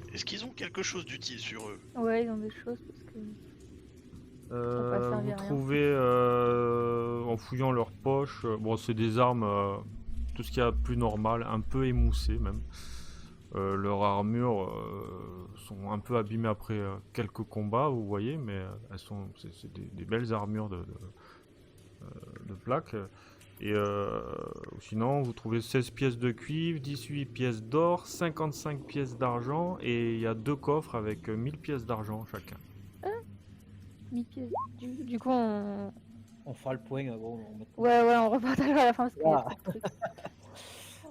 faites. Est-ce qu'ils ont quelque chose d'utile sur eux? Ouais, ils ont des choses parce que. pas Vous servir à rien. trouvez en fouillant leurs poches, bon c'est des armes, tout ce qu'il y a de plus normal, un peu émoussé même. Leurs armures sont un peu abîmées après quelques combats, vous voyez, mais c'est des belles armures de plaques. Et sinon, vous trouvez 16 pièces de cuivre, 18 pièces d'or, 55 pièces d'argent, et il y a 2 coffres avec 1000 pièces d'argent chacun. 1000 pièces. Du coup, on. On fera le point. Bon, on met- Ouais, on repartagera à la fin parce qu'il y a Ah. trop de trucs.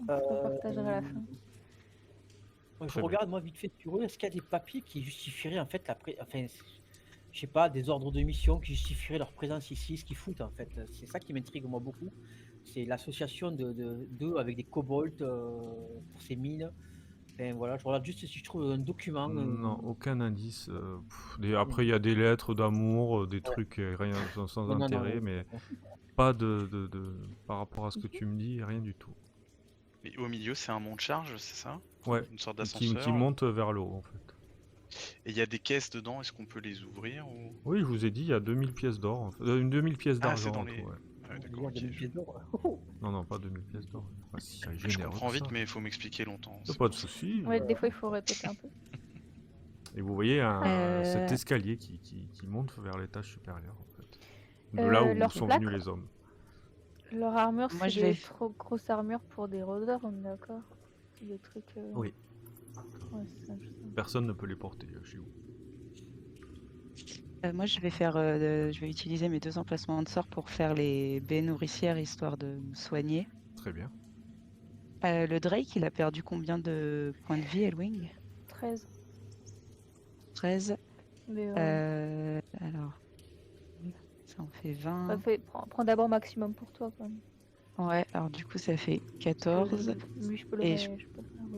On repartagera à la fin. Je Très regarde moi vite fait sur eux, est-ce qu'il y a des papiers qui justifieraient en fait enfin, je sais pas, des ordres de mission qui justifieraient leur présence ici, ce qu'ils foutent en fait. C'est ça qui m'intrigue moi beaucoup. C'est l'association d'eux avec des kobolds pour ces mines. Enfin voilà, je regarde juste si je trouve un document. Non, aucun indice. Après, il y a des lettres d'amour, des trucs rien sans Non, non, intérêt, non, mais pas par rapport à ce que tu me dis, rien du tout. Mais au milieu, c'est un mont de charge, c'est ça? Ouais, Une sorte qui d'ascenseur. monte vers le haut en fait. Et il y a des caisses dedans, est-ce qu'on peut les ouvrir ou... Oui, je vous ai dit, il y a 2000 pièces d'or, en fait. 2000 pièces Ah, c'est d'argent dans en les... tout, ouais. Ouais, d'accord, Il y a ok. des pièces d'or. Non, pas 2000 pièces d'or. Ah, si, c'est Je généreux, comprends vite, ça. mais il faut m'expliquer longtemps. Y a c'est pas de pour ça. souci. Ouais, des fois il faut répéter un peu. Et vous voyez cet escalier qui monte vers l'étage supérieur, en fait. De là où leur sont plaque. venus les hommes. Leur armure, Moi, c'est je vais des trop grosses armures pour des rôdeurs, on est d'accord? Des trucs. Oui. Ouais, c'est ça, je sais. Personne ne peut les porter chez vous. Moi, je vais utiliser mes 2 emplacements de sorts pour faire les baies nourricières, histoire de me soigner. Très bien. Le Drake, il a perdu combien de points de vie, Elwing? 13. 13. Mais Alors, ça en fait 20. prends d'abord maximum pour toi quand même. Ouais, alors du coup, ça fait 14. Lui, je peux le Et mettre. Je peux le faire,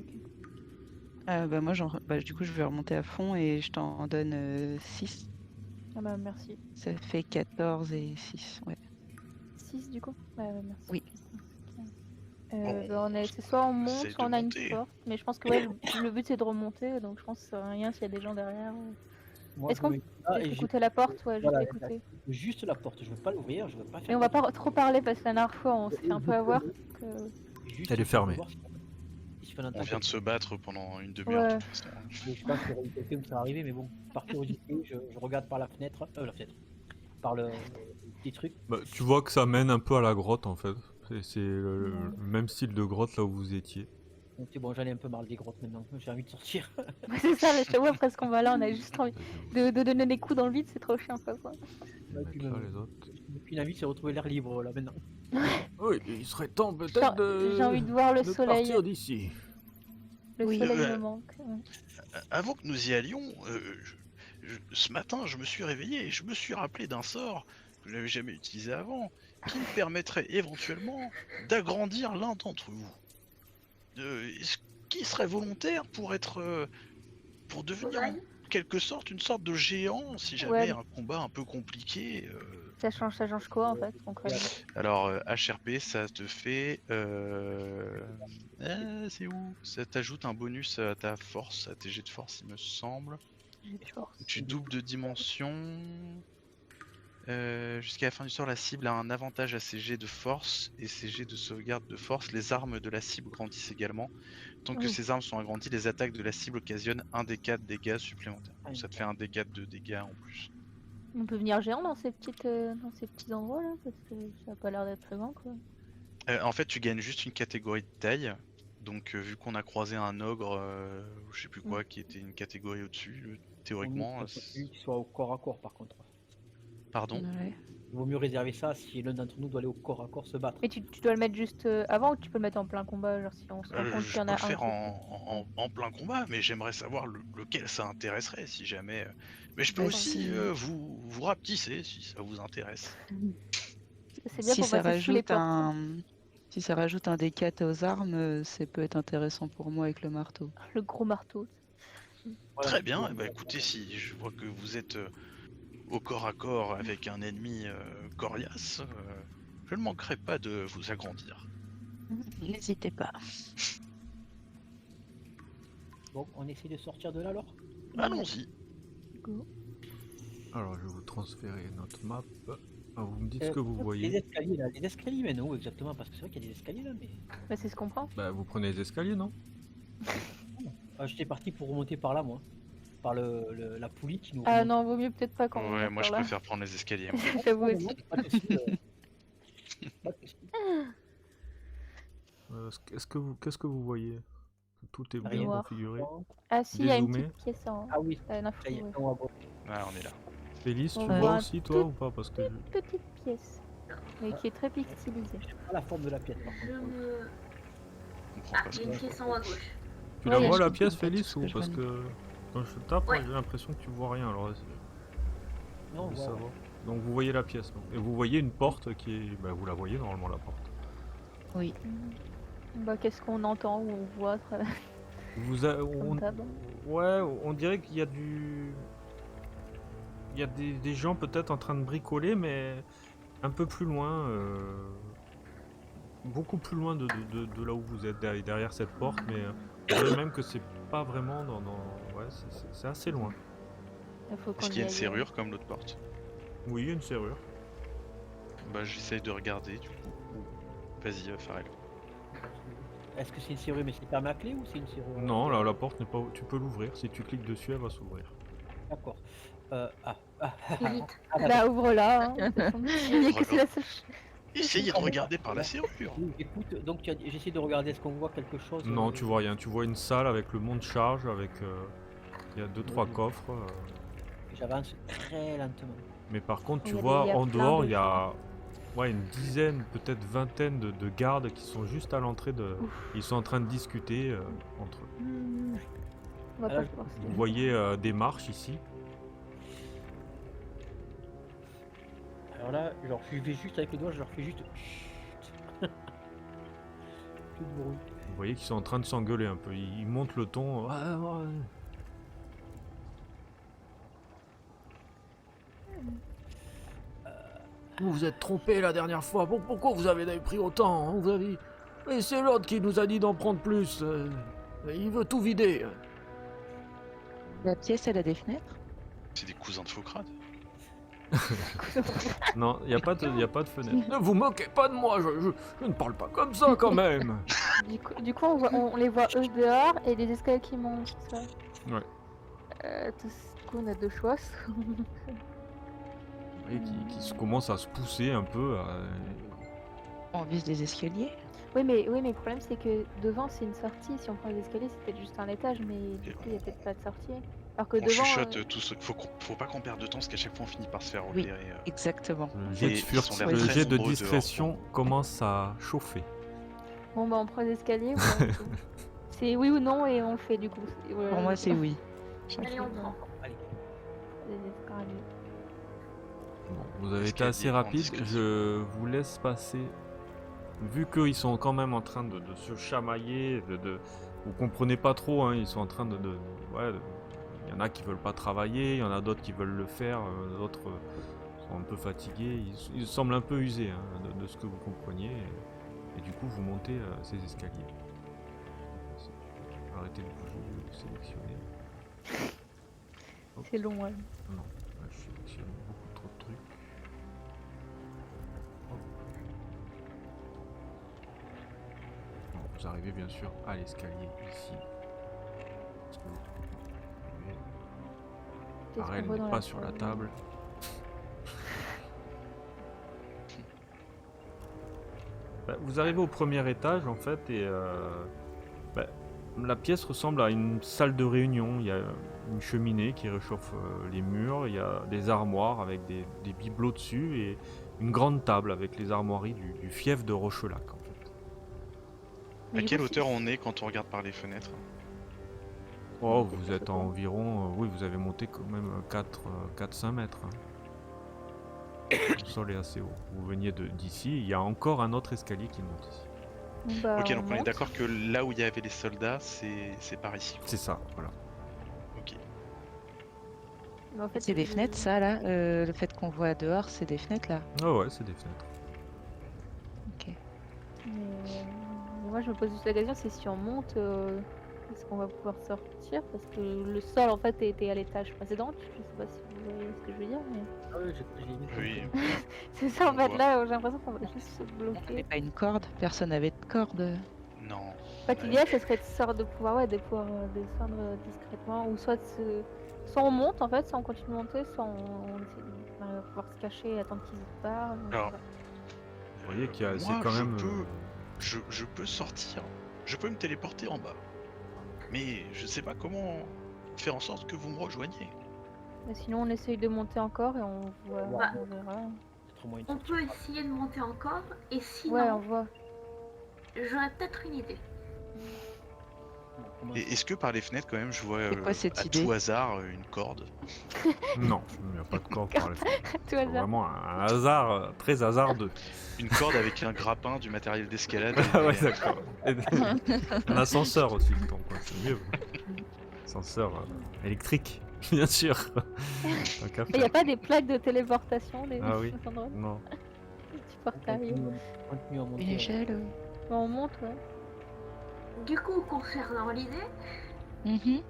ok. Moi, du coup, je vais remonter à fond et je t'en donne 6. Ah bah merci. Ça fait 14 et 6, ouais. 6 du coup? Ouais, merci. Oui. C'est soit on monte, essaye soit de on a une monter. porte. Mais je pense que le but c'est de remonter, donc je pense que ça sert à rien s'il y a des gens derrière. Moi, Est-ce qu'on peut et écouter la porte? Ouais, Voilà, juste écouter. juste la porte, je veux pas l'ouvrir, je veux pas faire. Et on va pas trop parler parce que la dernière fois on s'est fait un peu avoir. Juste Elle est fermée. voir si je peux en On entendre vient de se battre pendant une demi-heure, Ouais. de toute façon. Je pense qu'il y aurait eu quelqu'un qui serait arrivé, mais bon, par curiosité, je regarde par la fenêtre, par le petit truc. Bah, tu vois que ça mène un peu à la grotte, en fait. C'est le même style de grotte là où vous étiez. Donc c'est bon, j'en ai un peu marre des grottes maintenant, j'ai envie de sortir. Ouais, c'est ça, je te vois presque qu'on va là, on a juste envie de donner des coups dans le vide, c'est trop chiant quoi. Les mecs là, les autres. Et puis l'envie c'est retrouver l'air libre là maintenant. Oui, il serait temps peut-être de... J'ai envie de voir le soleil. partir d'ici. Le Oui. soleil me manque. Ouais. Avant que nous y allions, ce matin, je me suis réveillé et je me suis rappelé d'un sort que je n'avais jamais utilisé avant, qui me permettrait éventuellement d'agrandir l'un d'entre vous. Qui serait volontaire pour devenir en quelque sorte une sorte de géant si jamais Ouais. un combat un peu compliqué. Ça change quoi en fait concrètement? Alors HRP, ça te fait, c'est où? Ça t'ajoute un bonus à ta force, à tes jets de force, il me semble. J'ai de force. Tu doubles de dimension. Jusqu'à la fin du sort, la cible a un avantage à ses jets de force et ses jets de sauvegarde de force. Les armes de la cible grandissent également. Tant que Oui. ces armes sont agrandies, les attaques de la cible occasionnent 1 des 4 dégâts supplémentaires. Donc ça te fait 1 des 4 de dégâts en plus. On peut venir géant dans ces petits endroits là parce que ça a pas l'air d'être très grand quoi. En fait, tu gagnes juste une catégorie de taille. Donc vu qu'on a croisé un ogre, je sais plus quoi, qui était une catégorie au-dessus, théoriquement... Celui qui soit au corps à corps par contre. Pardon? Ouais. Il vaut mieux réserver ça si l'un d'entre nous doit aller au corps à corps se battre. Et tu dois le mettre juste avant ou tu peux le mettre en plein combat, genre si on se rend compte Je qu'il y en peux a le un. faire en plein combat, mais j'aimerais savoir lequel ça intéresserait si jamais. Mais je peux Bah, aussi si- vous rapetisser si ça vous intéresse. C'est bien Si pour ça passer sous les rajoute portes. si ça rajoute un D4 aux armes, ça peut être intéressant pour moi avec le marteau. Le gros marteau. Voilà. Très bien, eh ben, écoutez, si je vois que vous êtes au corps à corps avec un ennemi coriace, je ne manquerai pas de vous agrandir. N'hésitez pas. Bon, on essaie de sortir de là alors. Allons-y. Go. Alors, je vais vous transférer notre map. Alors, vous me dites ce que vous Les voyez. escaliers là, les escaliers mènent où exactement? Parce que c'est vrai qu'il y a des escaliers là, mais. Bah, c'est ce qu'on pense. Bah, vous prenez les escaliers, non? J'étais parti pour remonter par là, moi. Par la poulie qui nous Ah remonte. non, vaut mieux peut-être pas quand Ouais, on moi je par là. préfère prendre les escaliers. J'avoue Non, aussi. non, pas de souci, pas de souci. Qu'est-ce que vous voyez? Tout est bien Rien. configuré. Ah si, il y a une Dézoomer. petite pièce en Ah oui, l'info, ça y est, ouais. on va voir. Ah, on est là. Félix, tu On vois voit aussi, toi, ou pas? Parce que Petite pièce, mais qui est très pixelisée. J'ai pas la forme de la pièce par contre. On prend pas Il y ça. a une pièce en haut à gauche. tu Ouais, la il y a vois une la petite pièce, en fait, Félix, ce que ou je parce vois. que quand je tape, Ouais. j'ai l'impression que tu vois rien. Alors, Non, je veux ouais, savoir. Donc, vous voyez la pièce, non? Et vous voyez une porte qui est. Bah, vous la voyez normalement, la porte. Oui. Bah qu'est-ce qu'on entend ou on voit à travers On... d'hab. Ouais, on dirait qu'il y a du. Il y a des gens peut-être en train de bricoler, mais un peu plus loin. Beaucoup plus loin de là où vous êtes, derrière cette porte, mais on dirait même que c'est pas vraiment Ouais, c'est assez loin. Il faut qu'on Est-ce qu'il y a y une aille. serrure comme l'autre porte? Oui, il y a une serrure. Bah j'essaye de regarder du coup. Vas-y, Farrell. Est-ce que c'est une serrure mais c'est fermé à clé ou c'est une serrure? Non, là, la porte n'est pas. Tu peux l'ouvrir. Si tu cliques dessus, elle va s'ouvrir. D'accord. Vite. Bah ouvre-la. Hein, de toute façon. Il y a que c'est la seule. Essayez de regarder par la serrure. Oui, écoute, donc j'essaie de regarder, est-ce qu'on voit quelque chose? Non, tu vois rien. Tu vois une salle avec le monte-charge, avec. Il y a 2-3 Oui. coffres. J'avance très lentement. Mais par contre, Il tu y a vois, des- il y a en plein dehors, de il y a ouais, une dizaine, peut-être vingtaine de gardes qui sont juste à l'entrée de. Ils sont en train de discuter entre eux. On va Alors, pas pouvoir se Vous voyez des marches ici. Alors là, genre, je vais juste avec le doigt, je leur fais juste. Chut. Tout de bruit. Vous voyez qu'ils sont en train de s'engueuler un peu. Ils montent le ton. Ouais, ouais. Vous vous êtes trompé la dernière fois. Pourquoi vous avez pris autant, hein, vous avez... Mais c'est l'autre qui nous a dit d'en prendre plus. Il veut tout vider. La pièce, elle a des fenêtres? C'est des cousins de Faucrade. Non, il n'y a pas de fenêtre. Ne vous moquez pas de moi, je ne parle pas comme ça quand même. Du coup, on les voit eux dehors et les escaliers qui montent. Ça. Ouais. Tout coup, on a deux choix. Et qui commence à se pousser un peu. On vise des escaliers? Oui, mais le problème c'est que devant c'est une sortie. Si on prend les escaliers, c'est peut-être juste un étage, mais du coup, il n'y a peut-être pas de sortie. Alors que On devant. chuchote tous. Faut pas qu'on perde de temps parce qu'à chaque fois on finit par se faire Oui. repérer. Exactement. Le jet, Et ils sont là le très jet de nombreux discrétion commence à chauffer. Bon, bah on prend les escaliers. Ou on- c'est oui ou non et on le fait du coup. Voilà, Pour moi, je- c'est oui. Allez, on prend. Allez. Les escaliers. Bon, vous avez été Escalier assez en rapide, discrétion. je vous laisse passer. Vu qu'ils sont quand même en train de se chamailler, vous comprenez pas trop, hein, ils sont en train ouais, il y en a qui veulent pas travailler, il y en a d'autres qui veulent le faire, d'autres sont un peu fatigués, ils semblent un peu usés hein, de ce que vous compreniez, et du coup vous montez ces escaliers. Arrêtez de bouger, de sélectionner. Hop. C'est long, ouais. Non, là, je sélectionne beaucoup trop de trucs. Hop. Bon, vous arrivez bien sûr à l'escalier ici. Est-ce que vous arrivez? Qu'est-ce Farrell qu'on voit n'est dans pas sur la salle table. Bah, vous arrivez au premier étage en fait et bah, la pièce ressemble à une salle de réunion. Il y a une cheminée qui réchauffe les murs, il y a des armoires avec des bibelots dessus et une grande table avec les armoiries du fief de Rochelac en fait. Mais À du quelle coup, hauteur on est quand on regarde par les fenêtres? Oh, vous êtes à environ... oui, vous avez monté quand même 4-5 mètres. Hein. Le sol est assez haut. Vous veniez d'ici, il y a encore un autre escalier qui monte ici. Bon, bah, Ok, donc on est monte. d'accord que là où il y avait les soldats, c'est par ici. C'est ça, voilà. Ok. Mais en fait, C'est des fenêtres, ça, là? Le fait qu'on voit dehors, c'est des fenêtres, là? Ah ouais, c'est des fenêtres. Ok. Mais moi, je me pose juste la question, c'est si on monte, est-ce qu'on va pouvoir sortir? Parce que le sol en fait était à l'étage précédent. Je sais pas si vous voyez ce que je veux dire, mais Ah oui, j'ai vu. Oui. c'est ça en On fait. voit. Là, j'ai l'impression qu'on va juste se On n'avait bloquer. pas une corde, personne n'avait de corde. Non. En fait, l'idéal, ce serait de pouvoir, ouais, de pouvoir descendre discrètement, ou soit on monte en fait, soit on continue de monter, soit on essaie on arrive à pouvoir se cacher et attendre qu'ils se barrent. Donc, Alors, voilà. Vous voyez qu'il y a, c'est moi, quand même. je peux sortir, je peux me téléporter en bas. Mais je sais pas comment faire en sorte que vous me rejoigniez. Mais sinon, on essaye de monter encore et on voit, Bah, on verra. Peut-être au moins une On sortie. peut essayer de monter encore, et Ouais, on sinon, voit. j'aurais peut-être une idée. Bon, comment Et est-ce que par les fenêtres, quand même, je vois C'est quoi cette à idée tout hasard une corde? Non, il n'y a pas de corde par les fenêtres. Tout C'est hasard. vraiment un hasard très hasardeux. Une corde avec un grappin, du matériel d'escalade. Ah ouais, et- d'accord. Un ascenseur aussi, donc ouais, c'est mieux. Ascenseur électrique, bien sûr. Tant qu'à Et il n'y a faire. pas des plaques de téléportation, des Ah oui. des endroits, Non. des petits portails. Continue à monter. Une échelle Bon, on monte, ouais. Du coup, concernant l'idée, Mhm.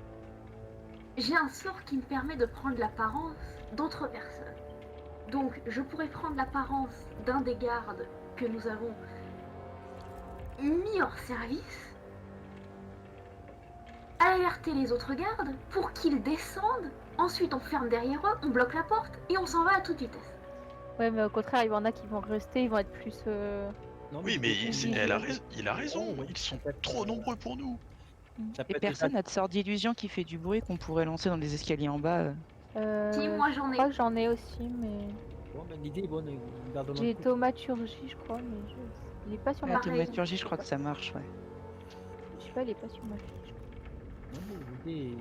j'ai un sort qui me permet de prendre l'apparence d'autres personnes. Donc, je pourrais prendre l'apparence d'un des gardes que nous avons mis hors service, alerter les autres gardes pour qu'ils descendent, ensuite on ferme derrière eux, on bloque la porte et on s'en va à toute vitesse. Ouais, mais au contraire, il y en a qui vont rester, ils vont être plus. Non, Oui, mais l'idée, il- il a raison, Ouais, ils sont peut-être, trop nombreux pour nous. ça peut Et être personne déjà- n'a de sort d'illusion qui fait du bruit qu'on pourrait lancer dans les escaliers en bas. Si, moi Je j'en ai. crois que j'en ai aussi, mais. Bon, ben, l'idée est bonne, gardons-la. J'ai thaumaturgie, je crois, mais il est pas sur La ma Pareil. fiche. thaumaturgie, je crois que ça marche, ouais. Je sais pas, il est pas sur ma fiche. Non, mais l'idée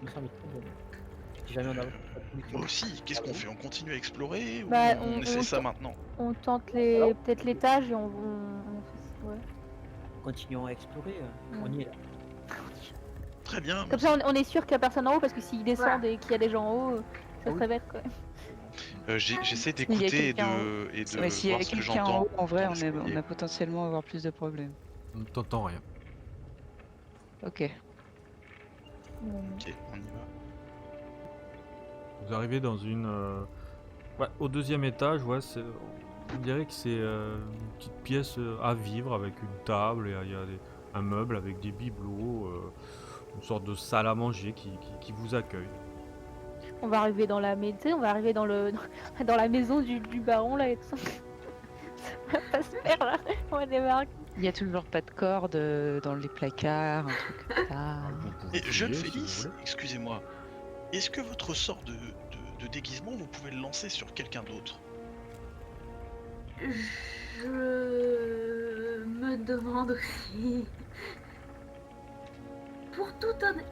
me semble très bonne. Si jamais on a Moi aussi, qu'est-ce qu'on fait? On continue à explorer ou Bah, on on- essaie on ça t- maintenant? On tente peut-être l'étage et on fait. Ouais. continuons à explorer, Mm. on y est là. Très bien. Comme ça, on est sûr qu'il y a personne en haut, parce que s'ils descendent Voilà. et qu'il y a des gens en haut, ça Ah oui. serait bête quoi. J'essaie S'il y a d'écouter et quelqu'un en de Ouais, s'il y voir a ce que quelqu'un en j'entends. haut, en vrai, dans on l'escalier. a potentiellement avoir plus de problèmes. On ne t'entend rien. Ok. Ok, on y va. Vous arrivez dans une. Ouais, au deuxième étage, ouais, on dirait que c'est une petite pièce à vivre avec une table et il y a un meuble avec des bibelots, une sorte de salle à manger qui vous accueille. On va arriver dans la maison, on va arriver dans dans la maison du baron là et tout ça. Ça va pas se faire là. On va débarquer. Il y a toujours pas de corde dans les placards, un truc comme ça. Vous pouvez Et jeune fouiller, si Félix, vous voulez. excusez-moi, est-ce que votre sort de déguisement, vous pouvez le lancer sur quelqu'un d'autre? Je me demande aussi.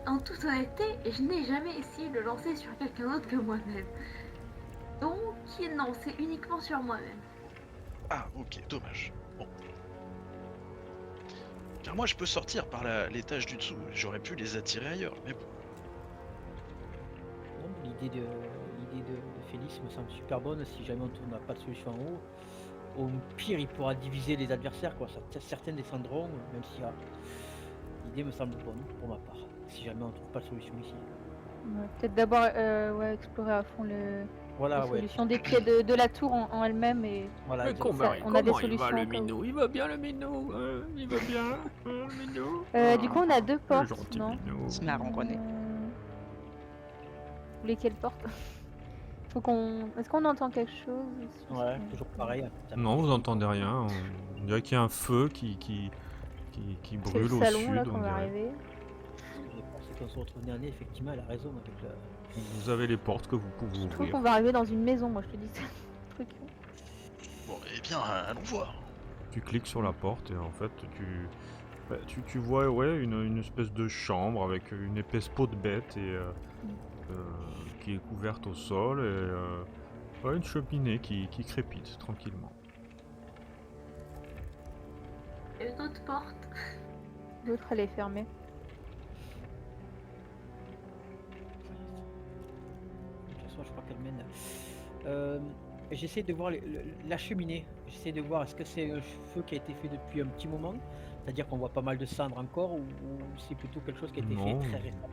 En toute honnêteté, je n'ai jamais essayé de le lancer sur quelqu'un d'autre que moi-même. Donc, non, c'est uniquement sur moi-même. Ah, ok, dommage. Bon. Car moi, je peux sortir par l'étage du dessous. J'aurais pu les attirer ailleurs, mais bon. Non, mais l'idée de Félix me semble super bonne. Si jamais on n'a pas de solution en haut, au pire, il pourra diviser les adversaires, quoi. Certains descendront, même si l'idée me semble bonne pour ma part. Si jamais on trouve pas de solution ici. Ouais, peut-être d'abord ouais, explorer à fond Voilà, les ouais. solutions des pieds de la tour en elle-même et Voilà, Mais exactement. ça, on a des comment il va solutions le au cas où. minou? Il va bien le minou, il va bien le minou. Du coup, on a deux Le portes, gentil non? minou. C'est marrant, René. Vous voulez quelle porte? Faut qu'on. Est-ce qu'on entend quelque chose ici? Ouais, toujours pareil. Non, vous entendez rien. On dirait qu'il y a un feu qui C'est brûle le au salon sud, là on qu'on va dirait. arriver. J'ai pensé qu'on se retrouve nez à nez, effectivement, elle a raison avec le. Vous avez les portes que vous pouvez Je trouve ouvrir. qu'on va arriver dans une maison, moi je te dis ça. Truc. Bon, eh bien, allons voir. Tu cliques sur la porte et en fait tu vois ouais, une espèce de chambre avec une épaisse peau de bête et qui est couverte au sol et ouais, une cheminée qui crépite tranquillement. Et une autre porte. L'autre elle est fermée. De toute façon, je crois qu'elle mène. J'essaie de voir la cheminée. J'essaie de voir est-ce que c'est un feu qui a été fait depuis un petit moment C'est-à-dire qu'on voit pas mal de cendres encore ou c'est plutôt quelque chose qui a été Non. fait très récemment?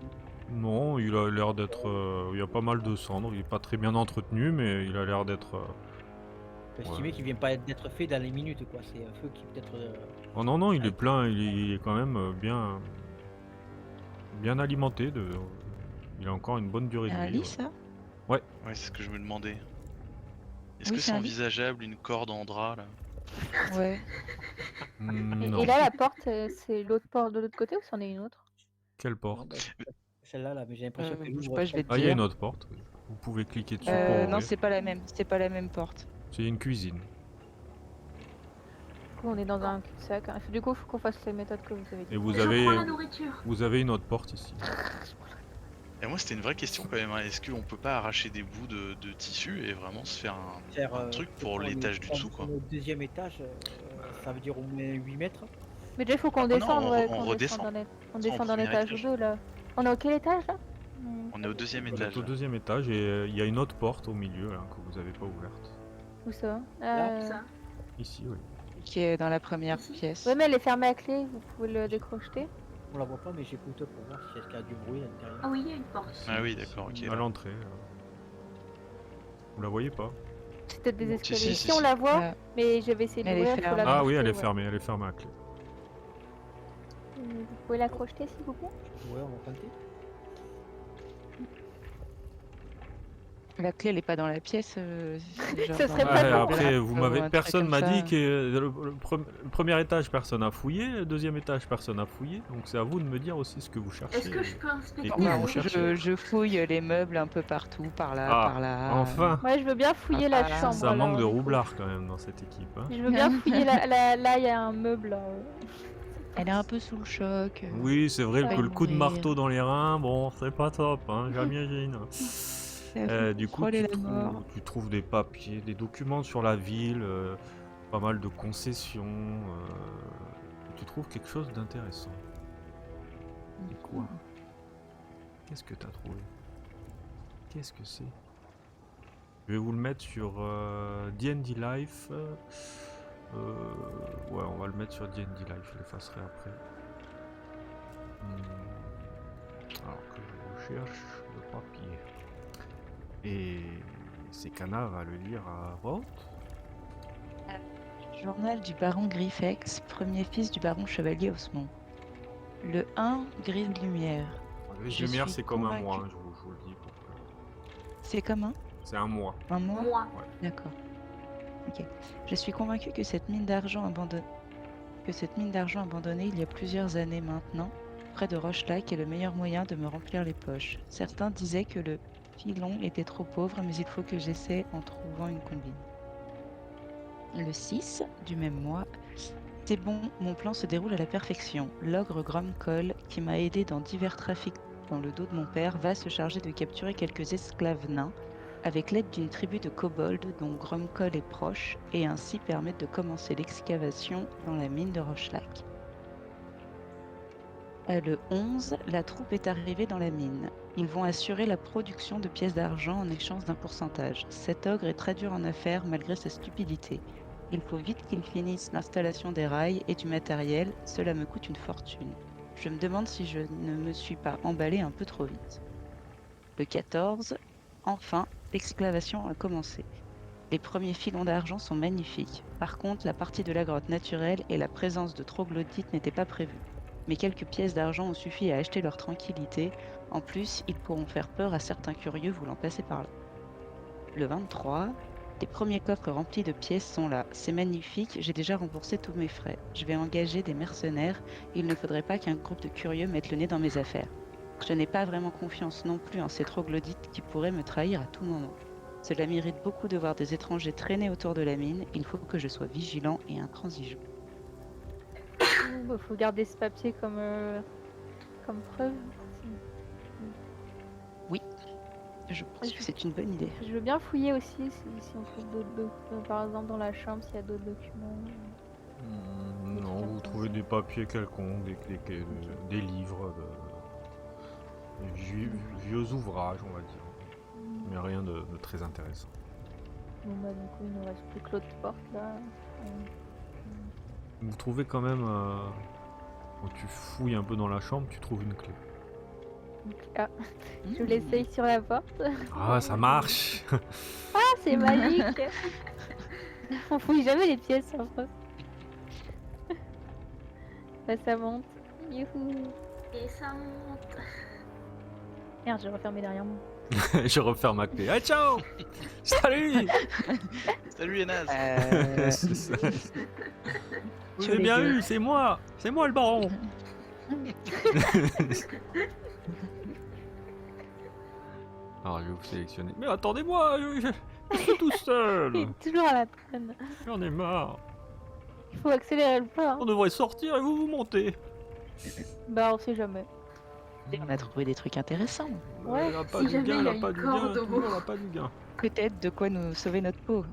Non, il a l'air d'être... il y a pas mal de cendres, il est pas très bien entretenu, mais il a l'air d'être... Faut estimer qu'il vient pas d'être fait dans les minutes, quoi. C'est un feu qui peut-être. Oh non, non, il est avec- plein, il est quand même bien alimenté. Il a encore une bonne durée de Un vie. lit, Ouais. ça? Ouais, c'est ce que je me demandais. Est-ce Oui, que c'est c'est un lit. envisageable une corde en drap là? Ouais. Non. Et là, la porte, c'est l'autre porte de l'autre côté ou c'en est une autre? Quelle Non, porte? bah, celle-là, là, mais j'ai l'impression qu'elle Bouge ouvre pas, je vais te Ah, il y a dire. une autre porte. Oui. Vous pouvez cliquer dessus pour Non, ouvrir. c'est pas la même. C'est pas la même porte. C'est une cuisine. Du coup, on est dans un cul-de-sac. Hein. Du coup, il faut qu'on fasse les méthodes que vous avez dit. Et vous Je prends la avez, nourriture. vous avez une autre porte ici. Et moi c'était une vraie question quand même, hein. Est-ce qu'on peut pas arracher des bouts de tissu et vraiment se faire un truc pour l'étage du dessous quoi? Au deuxième étage, ça veut dire au moins 8 mètres. Mais déjà, il faut qu'on Ah non, descende. on Ouais, re- on qu'on redescend. on Ça, en descend d'un premier étage ou étage. deux là. On est au quel étage là On est au deuxième Vous êtes étage. au là. deuxième étage et il y a une autre porte au milieu là, que vous n'avez pas ouverte. Où ça Ça. Ici, oui. Qui est dans la première Ici. pièce. Ouais, mais elle est fermée à clé. Vous pouvez le décrocheter. On la voit pas, mais j'écoute pour voir si est-ce qu'il y a du bruit à l'intérieur. Ah oui, il y a une porte. Ah oui, d'accord, ok. À l'entrée. Vous la voyez pas? C'est peut-être des Si, escaliers. si, Si, si, on si. la voit, Ouais. mais je vais essayer Elle est d'ouvrir. Il faut fermée. la Ah oui, elle est crocheter, ouais. fermée à clé. Vous pouvez la crocheter s'il vous plaît. Ouais, on va tenter. La clé, elle est pas dans la pièce. C'est genre Ce dans serait le pas Ouais, bon. après, couloir vous ou m'avez, un truc personne comme m'a ça. dit que le premier étage, personne n'a fouillé, le deuxième étage, personne n'a fouillé, donc c'est à vous de me dire aussi ce que vous cherchez. Est-ce que je peux inspecter où vous avec cherchez. Je fouille les meubles un peu partout, par là, Ah, par là. enfin, Ouais, je veux bien fouiller la Ah, chambre. ça manque alors, de du coup. roublard quand même dans cette équipe. Hein. Je veux bien fouiller là, il y a un meuble. Là. Elle est un peu sous le choc. Oui, c'est vrai Ouais. que le coup de Mourir. marteau dans les reins, bon, c'est pas top, hein, j'imagine. Du coup, Frôler la mort. tu trouves des papiers, des documents sur la ville, pas mal de concessions. Tu trouves quelque chose d'intéressant. Et quoi? Qu'est-ce que t'as trouvé? Qu'est-ce que c'est? Je vais vous le mettre sur D&D Life. Ouais, on va le mettre sur D&D Life, je l'effacerai après. Alors que je cherche le papier. Et c'est Cana va le lire à voix haute. Journal du baron Griffex, premier fils du baron chevalier Osmond. Le 1, grise lumière. Grise Je lumière, suis c'est comme un convaincu. mois, hein, je vous le dis. Pour que- C'est comme C'est un mois. un mois? moi. D'accord. Ok. Je suis convaincu que cette mine d'argent abandonnée il y a plusieurs années maintenant, près de Rochelak, est le meilleur moyen de me remplir les poches. Certains disaient que le filon était trop pauvre, mais il faut que j'essaie en trouvant une combine. Le 6 du même mois, c'est bon, mon plan se déroule à la perfection. L'ogre Gromcol, qui m'a aidé dans divers trafics dans le dos de mon père, va se charger de capturer quelques esclaves nains avec l'aide d'une tribu de kobolds dont Gromcol est proche et ainsi permettre de commencer l'excavation dans la mine de Rochelak. Le 11, la troupe est arrivée dans la mine. Ils vont assurer la production de pièces d'argent en échange d'un pourcentage. Cet ogre est très dur en affaires malgré sa stupidité. Il faut vite qu'il finisse l'installation des rails et du matériel, cela me coûte une fortune. Je me demande si je ne me suis pas emballé un peu trop vite. Le 14, enfin, l'excavation a commencé. Les premiers filons d'argent sont magnifiques. Par contre, la partie de la grotte naturelle et la présence de troglodytes n'étaient pas prévues. Mais quelques pièces d'argent ont suffi à acheter leur tranquillité. En plus, ils pourront faire peur à certains curieux voulant passer par là. Le 23, les premiers coffres remplis de pièces sont là. C'est magnifique, j'ai déjà remboursé tous mes frais. Je vais engager des mercenaires. Il ne faudrait pas qu'un groupe de curieux mette le nez dans mes affaires. Je n'ai pas vraiment confiance non plus en ces troglodytes qui pourraient me trahir à tout moment. Cela m'irrite beaucoup de voir des étrangers traîner autour de la mine. Il faut que je sois vigilant et intransigeant. Il faut garder ce papier comme preuve. Je pense que c'est une bonne idée. Je veux bien fouiller aussi si on trouve d'autres documents. Par exemple, dans la chambre, s'il y a d'autres documents. Non, vous trouvez des papiers quelconques, des livres, des vieux ouvrages, on va dire. Mais rien de très intéressant. Bon, bah, du coup, il nous reste plus que l'autre porte là. Vous trouvez quand même Quand tu fouilles un peu dans la chambre, tu trouves une clé. Donc, ah, je l'essaye sur la porte. Ah, ça marche. Ah, c'est magique. On fouille jamais les pièces en France. Là, ça monte. Youhou. Et ça monte. Merde, j'ai refermé derrière moi. Je referme ma clé. Ah, ciao. Salut. Salut Enaz. C'est ça. Vous Sur avez les bien gueules. eu, c'est moi le baron. Alors je vais vous sélectionner. Mais attendez-moi, je suis tout Il seul. est toujours à la traîne. J'en ai marre. Il faut accélérer le pas. On devrait sortir et vous montez. Bah, on sait jamais. On a trouvé des trucs intéressants. Ouais, elle a pas si du jamais gain, il y elle a a pas une du corde gain, au tout le bout. monde a pas du gain. Peut-être de quoi nous sauver notre peau.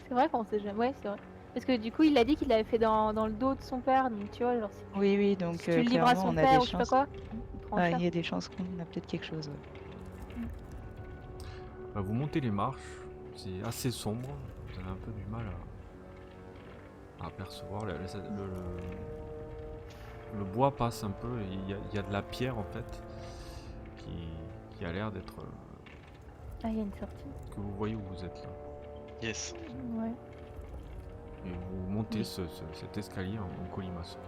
C'est vrai qu'on sait jamais. Ouais, c'est vrai. Parce que du coup, il a dit qu'il l'avait fait dans le dos de son père. Donc, tu vois, genre, si Oui, oui, donc tu le livres à clairement, son on a père des ou je sais pas chances. quoi, il prend Ouais, cher. il y a des chances qu'on a peut-être quelque chose. Ouais. Bah, vous montez les marches, c'est assez sombre, vous avez un peu du mal à apercevoir. Le bois passe un peu, et il y a de la pierre en fait qui a l'air d'être. Ah, il y a une sortie. Que vous voyez où vous êtes là. Yes. Ouais. Et vous montez Oui. cet escalier en colimaçon.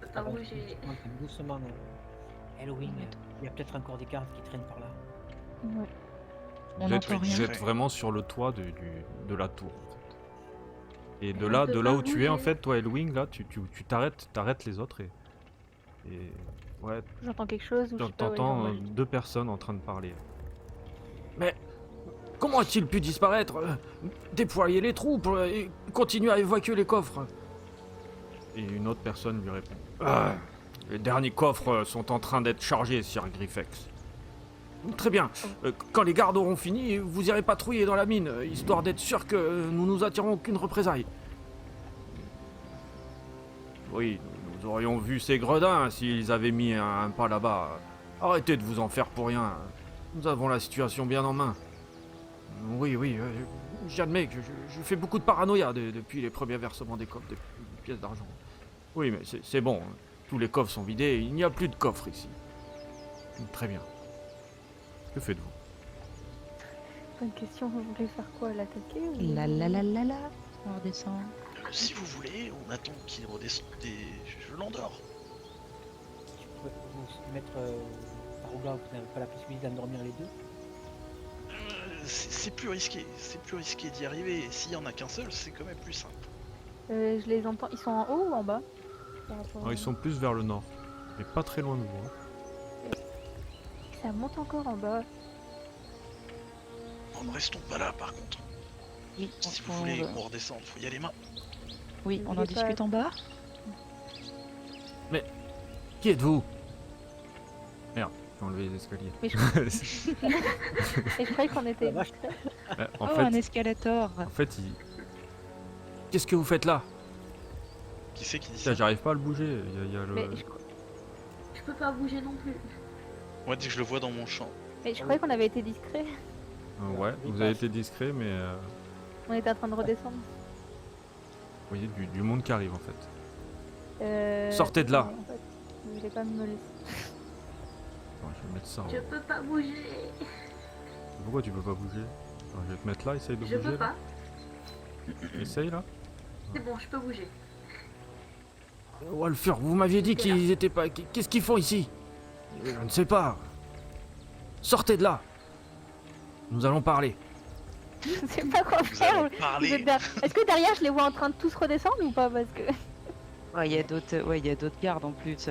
Je peux pas bouger. Doucement. Halloween, il y a peut-être encore des cartes qui traînent par là. Ouais. On Vous êtes, n'entend rien. vous êtes vraiment sur le toit de la tour en fait. Et de On là, peut de là pas où tu es en bouger. fait, toi Elwing, là, tu t'arrêtes les autres et ouais, J'entends quelque chose ou je sais pas. ouais, t'entends genre, deux personnes en train de parler. Mais comment a-t-il pu disparaître? Déployez les troupes et continuez à évacuer les coffres. Et une autre personne lui répond. Les derniers coffres sont en train d'être chargés, Sir Griffex. Très bien. Quand les gardes auront fini, vous irez patrouiller dans la mine, histoire d'être sûr que nous nous attirons aucune représaille. Oui, nous aurions vu ces gredins s'ils avaient mis un pas là-bas. Arrêtez de vous en faire pour rien. Nous avons la situation bien en main. Oui, j'admets que je fais beaucoup de paranoïa depuis les premiers versements des coffres de pièces d'argent. Oui, mais c'est bon. Tous les coffres sont vidés, il n'y a plus de coffres ici. Très bien. Que faites-vous? Bonne question, vous voulez faire quoi? L'attaquer ou... La la la la la. On redescend. Si vous voulez, on attend qu'il redescende et je l'endors. Tu peux vous mettre Tarouga, vous n'avez pas la possibilité d'endormir les deux. C'est plus risqué, d'y arriver. Et s'il y en a qu'un seul, c'est quand même plus simple. Je les entends. Ils sont en haut ou en bas? Par rapport Non, à- ils sont plus vers le nord, mais pas très loin de vous. Hein. Ça monte encore en bas. Non, ne restons pas là par contre. Oui, Si vous voulez qu'on redescende, faut y aller main. oui, on en N'oubliez pas- discute en bas. Qui êtes-vous? Merde, j'ai enlevé les escaliers. Mais Et je croyais qu'on était. La vache. En Oh, un fait, escalator. qu'est-ce que vous faites là? Qui c'est qui dit Tiens, ça? j'arrive pas à le bouger. Il y a le... Mais Je peux pas bouger non plus. Moi, dès que je le vois dans mon champ. je croyais qu'on avait été discret. Ouais, vous avez été discret, mais On était en train de redescendre. vous voyez du monde qui arrive en fait. Sortez de là. En fait, vous voulez pas me laisser. Attends, je vais mettre ça. Je peux pas bouger. Pourquoi tu peux pas bouger? Attends, je vais te mettre là, essaye de Je bouger. peux là. pas. Essaye là. C'est bon, je peux bouger. Walfur, vous m'aviez dit qu'ils étaient pas. Qu'est-ce qu'ils font ici? Je ne sais pas. Sortez de là. Nous allons parler. Je sais pas quoi Nous faire. allons Vous parler. êtes Est-ce que derrière je les vois en train de tous redescendre ou pas? Parce que. Ouais, il y a d'autres gardes en plus.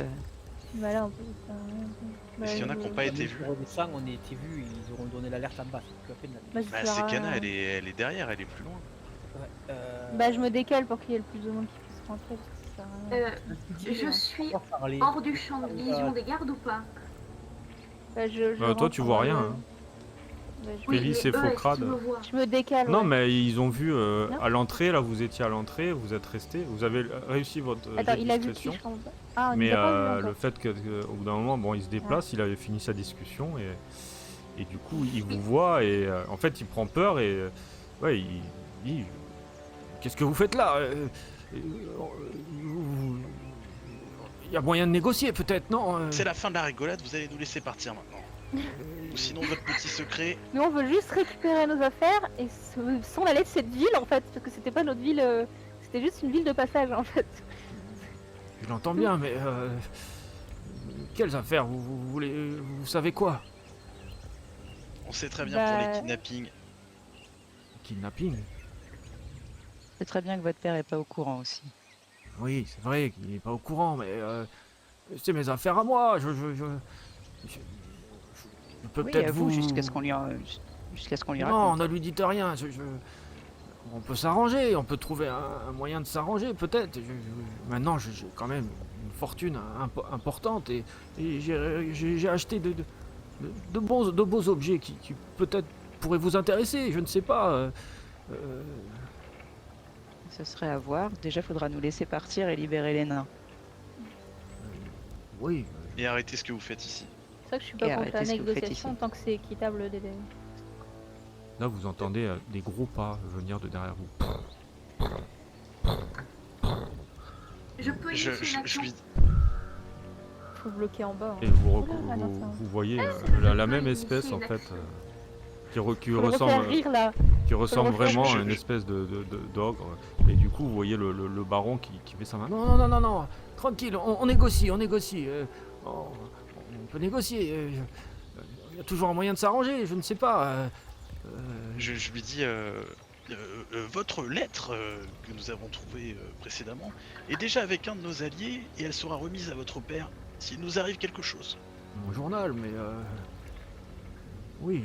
Voilà, on peut faire rien. Est-ce qu'il y en a qui n'ont pas été vus? On redescend, on a été vus, ils auront donné l'alerte en bas. C'est plus la peine de la- Bah, c'est Kana, elle est derrière, elle est plus loin. Ouais, Bah, je me décale pour qu'il y ait le plus de monde qui puisse rentrer. Parce que ça sert à rien. Je suis on va parler. hors du champ de vision des gardes ou pas? Bah, je Toi, rentre tu en vois mode, rien. Hein. bah, je... Oui. Félice et mais eux, est-ce Focrade. qu'ils me voient? Je me décale. Non, ouais. mais ils ont vu Non. à l'entrée, là, vous étiez à l'entrée, vous êtes resté, vous avez réussi votre Attends, jet de il a vu qui discrétion. je pense. Ah, on Mais nous a pas vu le encore. fait qu'au bout d'un moment, bon, il se déplace, il avait fini sa discussion et du coup, il vous voit et en fait, il prend peur et ouais, il dit qu'est-ce que vous faites là? Il y a moyen de négocier peut-être, non C'est la fin de la rigolade, vous allez nous laisser partir maintenant. Ou sinon votre petit secret. Nous, on veut juste récupérer nos affaires et s'en aller de cette ville, en fait, parce que c'était pas notre ville, c'était juste une ville de passage, en fait. Je l'entends bien, mais quelles affaires vous voulez, vous savez quoi? On sait très bien pour les Bah- kidnappings. Kidnapping? C'est très bien que votre père est pas au courant aussi. Oui, c'est vrai qu'il n'est pas au courant, mais c'est mes affaires à moi. Je peux Oui, peut-être à vous, vous. jusqu'à ce qu'on lui, Non, raconte. ne lui dites rien. On peut s'arranger, on peut trouver un moyen de s'arranger, peut-être. Maintenant, j'ai quand même une fortune importante et j'ai acheté de beaux objets qui peut-être pourraient vous intéresser. Je ne sais pas. Ce serait à voir. Déjà, faudra nous laisser partir et libérer les nains. Oui. Et arrêtez ce que vous faites ici. C'est vrai que je suis pas Et contre arrêtez la ce que vous faites négociation ici. tant que c'est équitable des. Là, vous entendez des gros pas venir de derrière vous. Je peux Je, initier une je action. lui Faut bloquer en bas. Et hein. vous, Ah non, ça va. vous voyez c'est le la même même initier espèce une en fait action. qui Faut le ressemble, refaire rire là. qui ressemble refaire. vraiment à Je- une je- espèce d'ogre. Et du coup, vous voyez le baron qui fait sa main. Non, non, non, non, non, tranquille, on négocie, on négocie. On peut négocier. Il y a toujours un moyen de s'arranger, je ne sais pas. je lui dis votre lettre que nous avons trouvée précédemment est déjà avec un de nos alliés et elle sera remise à votre père s'il nous arrive quelque chose. Mon journal, mais oui,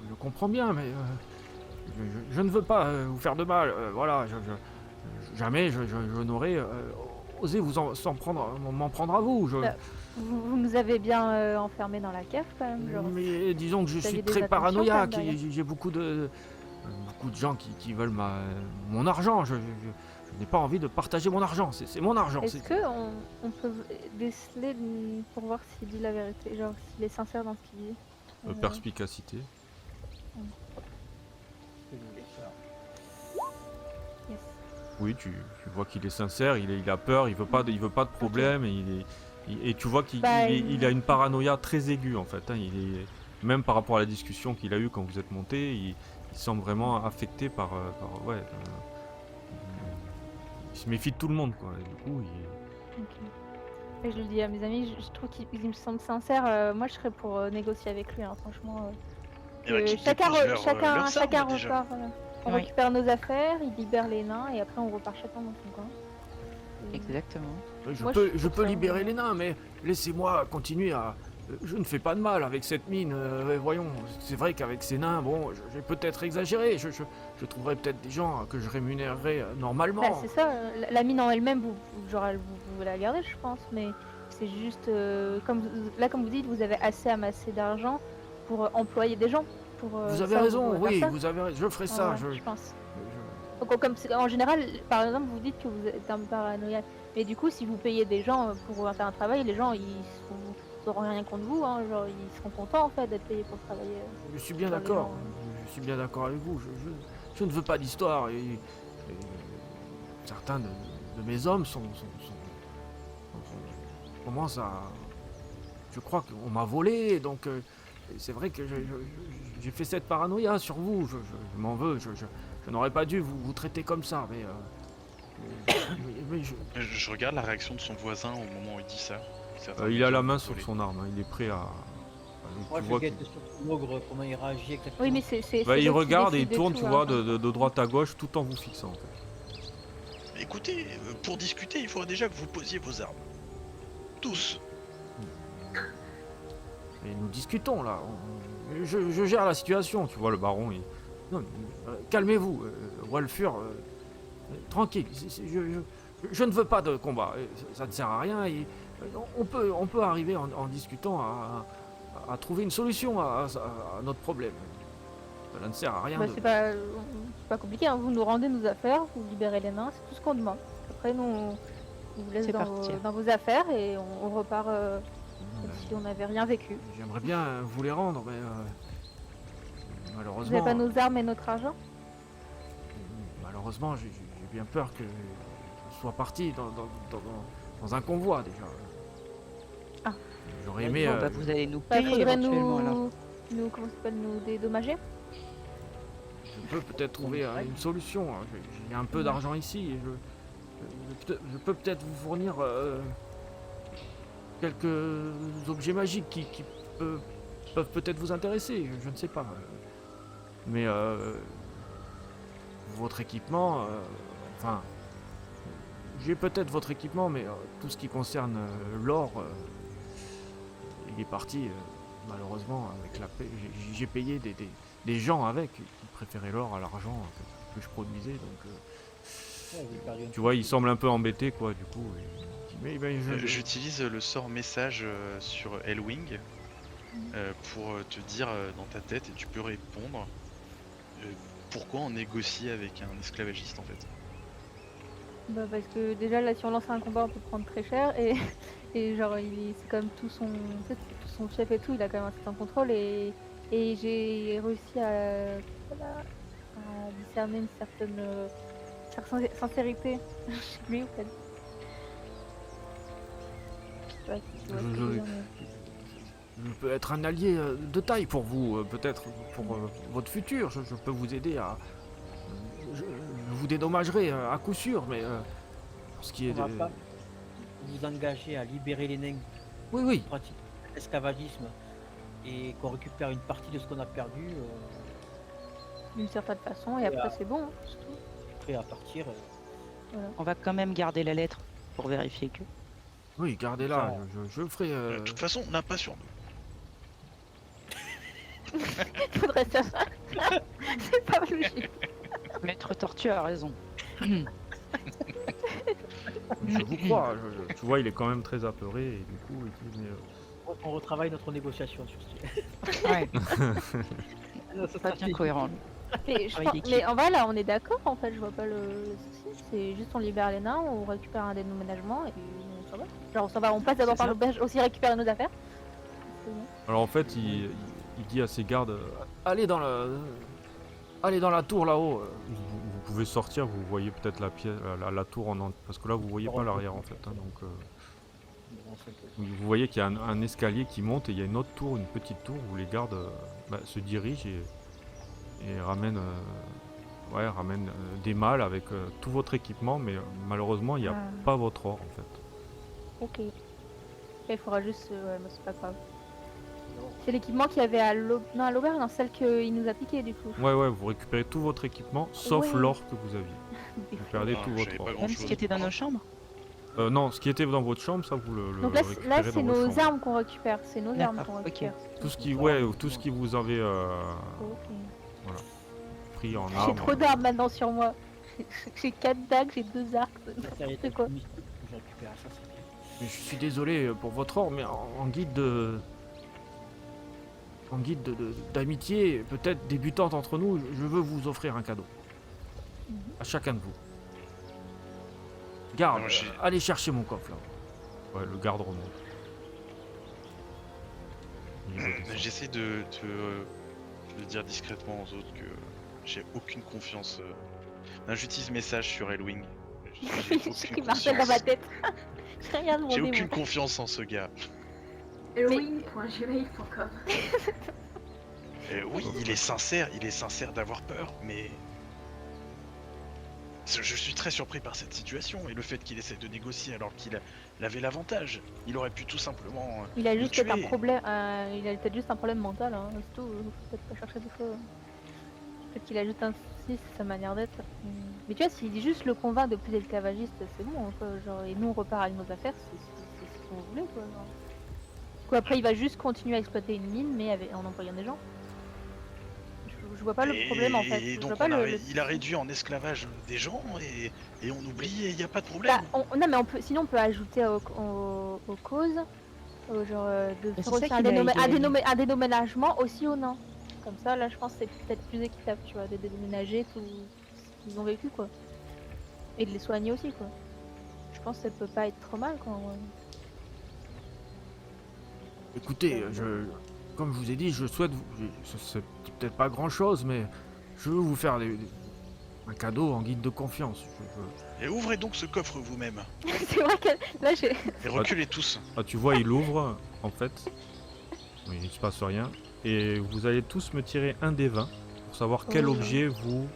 je comprends bien, mais je ne veux pas vous faire de mal. Voilà, jamais je n'aurais osé m'en prendre à vous. Bah, Vous nous avez bien enfermés dans la cave quand même. Genre. Mais disons que je vous aviez suis des très attentions, paranoïaque. quand même, J'ai beaucoup de gens qui veulent mon argent. Je n'ai pas envie de partager mon argent. C'est mon argent. Est-ce que on peut déceler pour voir s'il dit la vérité, genre s'il est sincère dans ce qu'il dit? Perspicacité. Yes. Oui, tu vois qu'il est sincère. Il a peur. Il veut pas de problème. Et tu vois qu'il Bah, il a une paranoïa très aiguë en fait. Hein. Même par rapport à la discussion qu'il a eue quand vous êtes monté, il semble vraiment affecté par il se méfie de tout le monde quoi. Et du coup, Ok. Et je le dis à mes amis, je trouve qu'il me semble sincère. Moi, je serais pour négocier avec lui, hein, franchement. Et ouais, qu'il Chacun, dépose leurs chacun armes, déjà. repart. On Oui. récupère nos affaires, il libère les nains et après on repart chacun dans son coin. Et- Exactement. je Moi, peux, je je trouve peux ça- libérer les nains, mais laissez-moi continuer à. Je ne fais pas de mal avec cette mine. Voyons, c'est vrai qu'avec ces nains, bon, j'ai peut-être exagéré. Je trouverai peut-être des gens que je rémunérerai normalement. Bah, c'est ça, la mine en elle-même, vous la gardez, je pense, mais c'est juste, comme vous dites, vous avez assez amassé d'argent pour employer des gens. Vous avez ça, raison, pourrez oui, faire ça. vous avez raison. Je ferai Ouais, ça. ouais, je pense. Donc, en général, par exemple, vous dites que vous êtes un paranoïaque, mais du coup, si vous payez des gens pour faire un travail, les gens ils auront rien contre vous, hein, genre ils seront contents en fait d'être payés pour travailler. Je suis bien Sur les d'accord. gens. Je suis bien d'accord avec vous. Je ne veux pas d'histoire. Et certains de mes hommes commencent à. Je crois qu'on m'a volé, donc c'est vrai que j'ai fait cette paranoïa sur vous. Je m'en veux. Je n'aurais pas dû vous traiter comme ça, mais Je regarde la réaction de son voisin au moment où il dit ça. Certains il a disent la vous main sur volez. son arme. Hein, il est prêt à. Moi, tu je vois guette qu'il- surtout l'ogre, comment il réagit exactement. Oui, mais c'est. Bah, il eux qui regarde et il décident tourne, de tu tout, vois, hein. de droite à gauche, tout en vous fixant. En fait. Écoutez, pour discuter, il faudrait déjà que vous posiez vos armes. Tous. Et nous discutons là. Je gère la situation, tu vois, le baron. Non, calmez-vous, Walfur. Tranquille. Je ne veux pas de combat. Ça ne sert à rien. On peut arriver en discutant à trouver une solution à notre problème. Cela ne sert à rien Bah, de. c'est pas compliqué, hein. Vous nous rendez nos affaires, vous libérez les nains, c'est tout ce qu'on demande. Après, nous, on vous laisse C'est dans parti. dans vos affaires et on repart comme si on n'avait rien vécu. J'aimerais bien vous les rendre, mais Vous malheureusement. n'avez pas nos armes et notre argent? Malheureusement, j'ai bien peur que soit parti dans un convoi déjà. Ah. J'aurais aimé. Bon, bah, vous allez nous Bah, payer faudrait éventuellement alors. comment ça s'appelle, nous dédommager. Je peux peut-être trouver une solution. Hein. J'ai un peu d'argent ici. Et je peux peut-être vous fournir quelques objets magiques qui peuvent peut-être vous intéresser. Je ne sais pas. Mais votre équipement, enfin, j'ai peut-être votre équipement, mais tout ce qui concerne l'or, il est parti. Malheureusement, avec la paix, j'ai payé des gens avec qui préféraient l'or à l'argent que je produisais. Donc, tu vois, il semble un peu embêté, quoi. Du coup, il dit, mais J'utilise le sort message sur Hellwing pour te dire dans ta tête, et tu peux répondre pourquoi on négocie avec un esclavagiste en fait. Bah parce que déjà là si on lance un combat on peut prendre très cher et genre c'est quand même tout son chef et tout, il a quand même un certain contrôle et j'ai réussi à discerner une certaine sincérité chez lui en fait. Je sais pas si tu vois ce que je veux dire, mais- je peux être un allié de taille pour vous, peut-être pour votre futur. Je peux vous aider à. Je vous dédommagerai à coup sûr, mais pour ce qui est On va de. pas vous engager à libérer les nains Oui, oui. qui pratiquent l'esclavagisme et qu'on récupère une partie de ce qu'on a perdu, d'une certaine façon et après c'est bon, hein, c'est tout. prêt à partir. On va quand même garder la lettre pour vérifier que. Oui, gardez-la. Je ferai. De toute façon, on n'a pas sur nous. Faudrait faire ça. C'est pas logique. Maître Tortue a raison. Je vous crois. Tu vois, il est quand même très apeuré et du coup, il dit, mais, On retravaille notre négociation sur ce Ouais, Notre pas bien stratégie. cohérent. Mais, Travail d'équipe. mais en vrai là on est d'accord en fait, je vois pas le souci, c'est juste on libère les nains, on récupère un déménagement et on s'en va. Genre on s'en va, on passe d'abord C'est par ça. l'auberge aussi récupérer nos affaires. C'est bon. Alors en fait, il dit à ses gardes, allez dans la tour là-haut. Vous pouvez sortir, vous voyez peut-être la pièce, la tour en entier, parce que là vous voyez pas l'arrière en fait. Hein, donc vous voyez qu'il y a un escalier qui monte et il y a une autre tour, une petite tour où les gardes se dirigent et ramènent, ramènent des malles avec tout votre équipement, mais malheureusement il n'y a Ah. pas votre or en fait. Ok. Il faudra juste, ouais mais c'est pas grave. C'est l'équipement qu'il y avait à l'auberge, non celle qu'il nous a piqué du coup. Ouais, vous récupérez tout votre équipement sauf Ouais. l'or que vous aviez. Vous perdez Ah, tout j'avais votre pas or. grand Même ce chose. qui était dans nos chambres. Non, ce qui était dans votre chambre, ça vous le Donc là récupérez c'est dans votre nos chambre. armes qu'on récupère, c'est nos armes D'accord, qu'on ok. récupère. Tout ce qui, tout ce qui vous avait Ok. pris en J'ai armes. trop d'armes maintenant sur moi. J'ai 4 dagues, j'ai 2 arcs. C'est quoi Je récupère ça, c'est bien. Mais je suis désolé pour votre or, mais en guide de. En guide d'amitié, peut-être débutante entre nous, je veux vous offrir un cadeau. À chacun de vous. Garde, Non, j'ai- allez chercher mon coffre là. Ouais, le garde remonte. Il redescend. J'essaie de dire discrètement aux autres que j'ai aucune confiance. Non, j'utilise message sur Hellwing. J'ai J'ai aucune pris Marcel dans ma confiance. tête. J'ai rien demandé. J'ai aucune moi. confiance en ce gars. Hellwing.gmail.com. Oui, il est sincère d'avoir peur, mais je suis très surpris par cette situation et le fait qu'il essaie de négocier alors qu'il avait l'avantage. Il aurait pu tout simplement. Il a le juste peut-être un tuer. problème. Il a peut-être juste un problème mental. Hein. C'est tout. Faut peut-être pas chercher des fois. Peut-être qu'il a juste un souci, c'est sa manière d'être. Mais tu vois, s'il dit juste le convainc de plus esclavagiste, c'est bon. Quoi. Genre, et nous on repart avec nos affaires, c'est ce qu'on voulait quoi. Genre. Quoi, après il va juste continuer à exploiter une mine, mais en employant des gens. Je vois pas le problème en fait. Et Je donc vois pas il a réduit en esclavage des gens et on oublie et il n'y a pas de problème. Bah, non mais sinon on peut ajouter aux causes, genre de c'est faire ça aussi qu'il a un dédommagement aussi aux nains. Comme ça là je pense que c'est peut-être plus équitable, tu vois, de déménager tout ce qu'ils ont vécu quoi. Et de les soigner aussi quoi. Je pense que ça peut pas être trop mal quoi. Ouais. Écoutez, comme je vous ai dit, je souhaite c'est peut-être pas grand chose, mais je veux vous faire Un cadeau en guide de confiance. Et ouvrez donc ce coffre vous-même. C'est vrai que là, j'ai. Et reculez tous. Ah, tu vois, il ouvre, en fait. Oui, il ne se passe rien. Et vous allez tous me tirer un des 20 pour savoir quel Oh. objet vous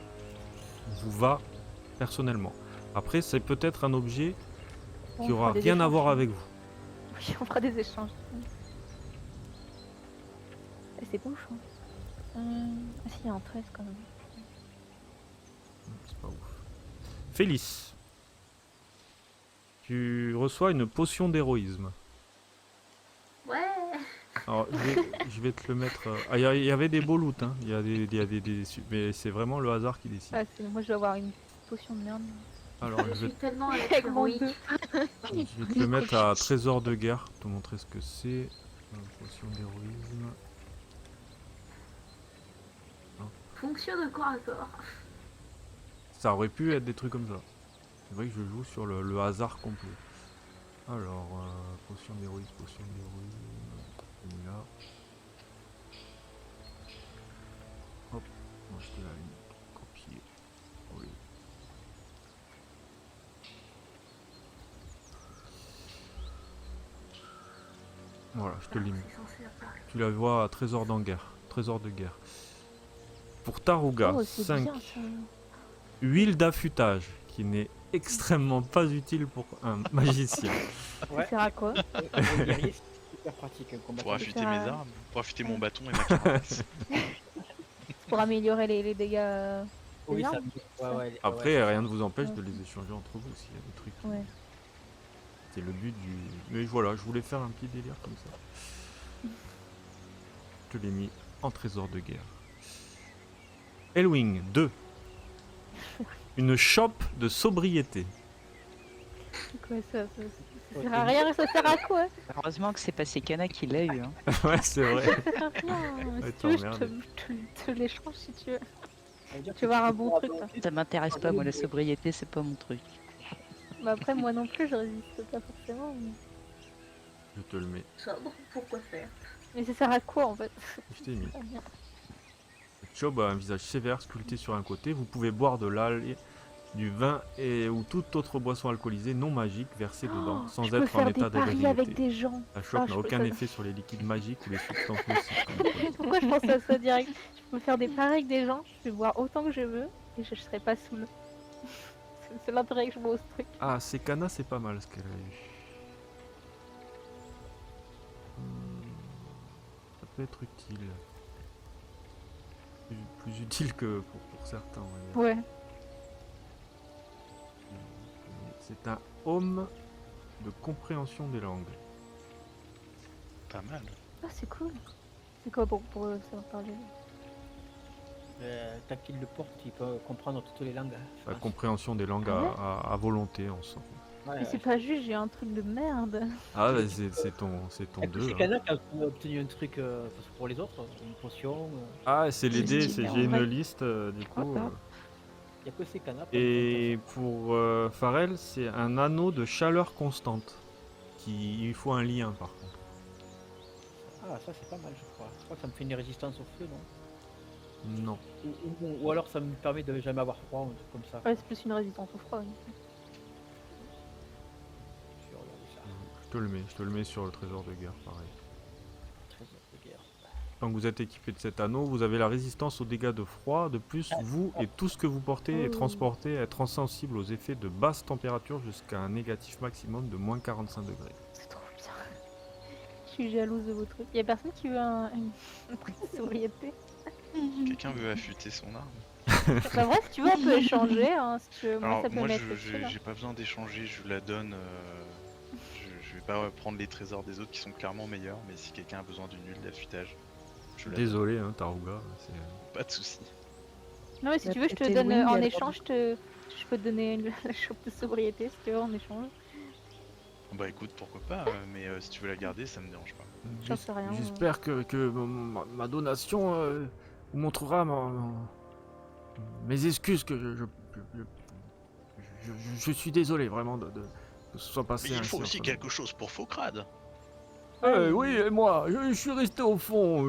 va personnellement. Après, c'est peut-être un objet qui aura rien à voir avec vous. Oui, on fera des échanges. C'est bouche. Hein. Ah si, il y a un 13 quand même. C'est pas ouf. Félix, tu reçois une potion d'héroïsme. Ouais. Alors, je vais te le mettre. Ah, il y avait des beaux loots, hein. Il y a mais c'est vraiment le hasard qui décide. Ah, moi, je dois avoir une potion de merde. Alors, Je je vais, suis tellement Avec mon héroïque. deux. je vais te le mettre à trésor de guerre, te montrer ce que c'est. Potion d'héroïsme. Fonction de corps à corps. Ça aurait pu être des trucs comme ça. C'est vrai que je joue sur le hasard complet. Alors, potion d'héroïsme. Celui-là. Hop, moi je te la copier. Oui. Voilà, je te l'ai mis. C'est censé apparaître. Tu la vois à trésor de guerre. Pour Tarouga, Oh, c'est 5. bien, ça. Huile d'affûtage, qui n'est extrêmement pas utile pour un magicien. Ça sert à quoi? Un guerrier, c'est super pratique. Un combattant. Pour affûter ça- mes armes, pour affûter mon bâton et ma carapace. C'est pour améliorer les dégâts. Oui, bien. ça, ouais, Après, ouais. rien ne vous empêche de les échanger entre vous s'il y a des trucs. Ouais. C'est le but du... Mais voilà, je voulais faire un petit délire comme ça. Je te l'ai mis en trésor de guerre. Elwing, 2. Une chope de sobriété. C'est quoi ça? Ça sert à rien, ça sert à quoi? Heureusement que c'est pas Sekana qui l'a eu. Hein. Ouais, c'est vrai. Ça sert à rien. Ouais, Si tu veux, t'emmerdes. je te l'échange si tu veux. Ça veut dire Tu vas avoir un bon que- truc, là. Ça m'intéresse pas, moi la sobriété, c'est pas mon truc. Bah après, moi non plus, je résiste pas forcément. Je te le mets. Sobre, pourquoi faire? Mais ça sert à quoi en fait? Je t'ai mis. Ah, merde. Chope a un visage sévère sculpté sur un côté. Vous pouvez boire de l'algue, du vin ou toute autre boîson alcoolisée non magique versée dedans, sans Je peux être en faire état des paris avec d'ébriété. des gens. La chope je n'a peux aucun faire- effet sur les liquides magiques ou les substances nocives. comme le cholestérol. Pourquoi je pense à ça direct? Je peux faire des paris avec des gens, je peux boire autant que je veux et je serai pas saoul. C'est l'intérêt que je vois au truc. Ah, Sekana, c'est pas mal ce qu'elle a eu. Ça peut être utile. Plus utile que pour certains, on va dire. Ouais. C'est un home de compréhension des langues. Pas mal. Ah, c'est cool. C'est quoi pour savoir parler? Tant qu'il le porte, il peut comprendre toutes les langues. La compréhension des langues Ah ouais à volonté, on sent. Ouais, Mais c'est pas juste, j'ai un truc de merde. Ah, bah, c'est ton C'est 2. Sekana qui a obtenu un truc parce que pour les autres, une potion. Ah, c'est les dés, stylé, j'ai en une vrai. liste du coup. D'accord. Il n'y a que Sekana. Et pour Pharrell, c'est un anneau de chaleur constante. Il faut un lien par contre. Ah, ça c'est pas mal, je crois. Je crois que ça me fait une résistance au feu, non? Non. Ou alors ça me permet de jamais avoir froid, un truc comme ça. Ouais, c'est plus une résistance au froid. Oui. Je vais regarder ça. Je te le mets sur le trésor de guerre, pareil. Trésor de guerre. Quand vous êtes équipé de cet anneau, vous avez la résistance aux dégâts de froid. De plus, vous et tout ce que vous portez et Oh. transportez être insensible aux effets de basse température jusqu'à un négatif maximum de moins 45 degrés. C'est trop bien. Je suis jalouse de vos trucs. Y'a personne qui veut une sobriété? Quelqu'un veut affûter son arme. Bah, vrai, si tu veux, on peut échanger. Hein, si tu veux. Moi, Alors ça peut moi, m'être utile. j'ai pas besoin d'échanger, je la donne. Je vais pas prendre les trésors des autres qui sont clairement meilleurs, mais si quelqu'un a besoin d'une huile d'affûtage, je la donne. Désolé, hein, Tarouga. Pas de soucis. Non, mais si La tu veux, je te petite donne Elwing, en elle a échange, je peux te donner la chope de sobriété si tu veux en échange. Bah écoute, pourquoi pas, mais si tu veux la garder, ça me dérange pas. J'en sais rien. J'espère que ma donation vous montrera mes excuses, que je suis désolé vraiment de que ce soit passé Mais il ainsi faut aussi entre quelque chose pour Faucrade. oui, et moi, je suis resté au fond.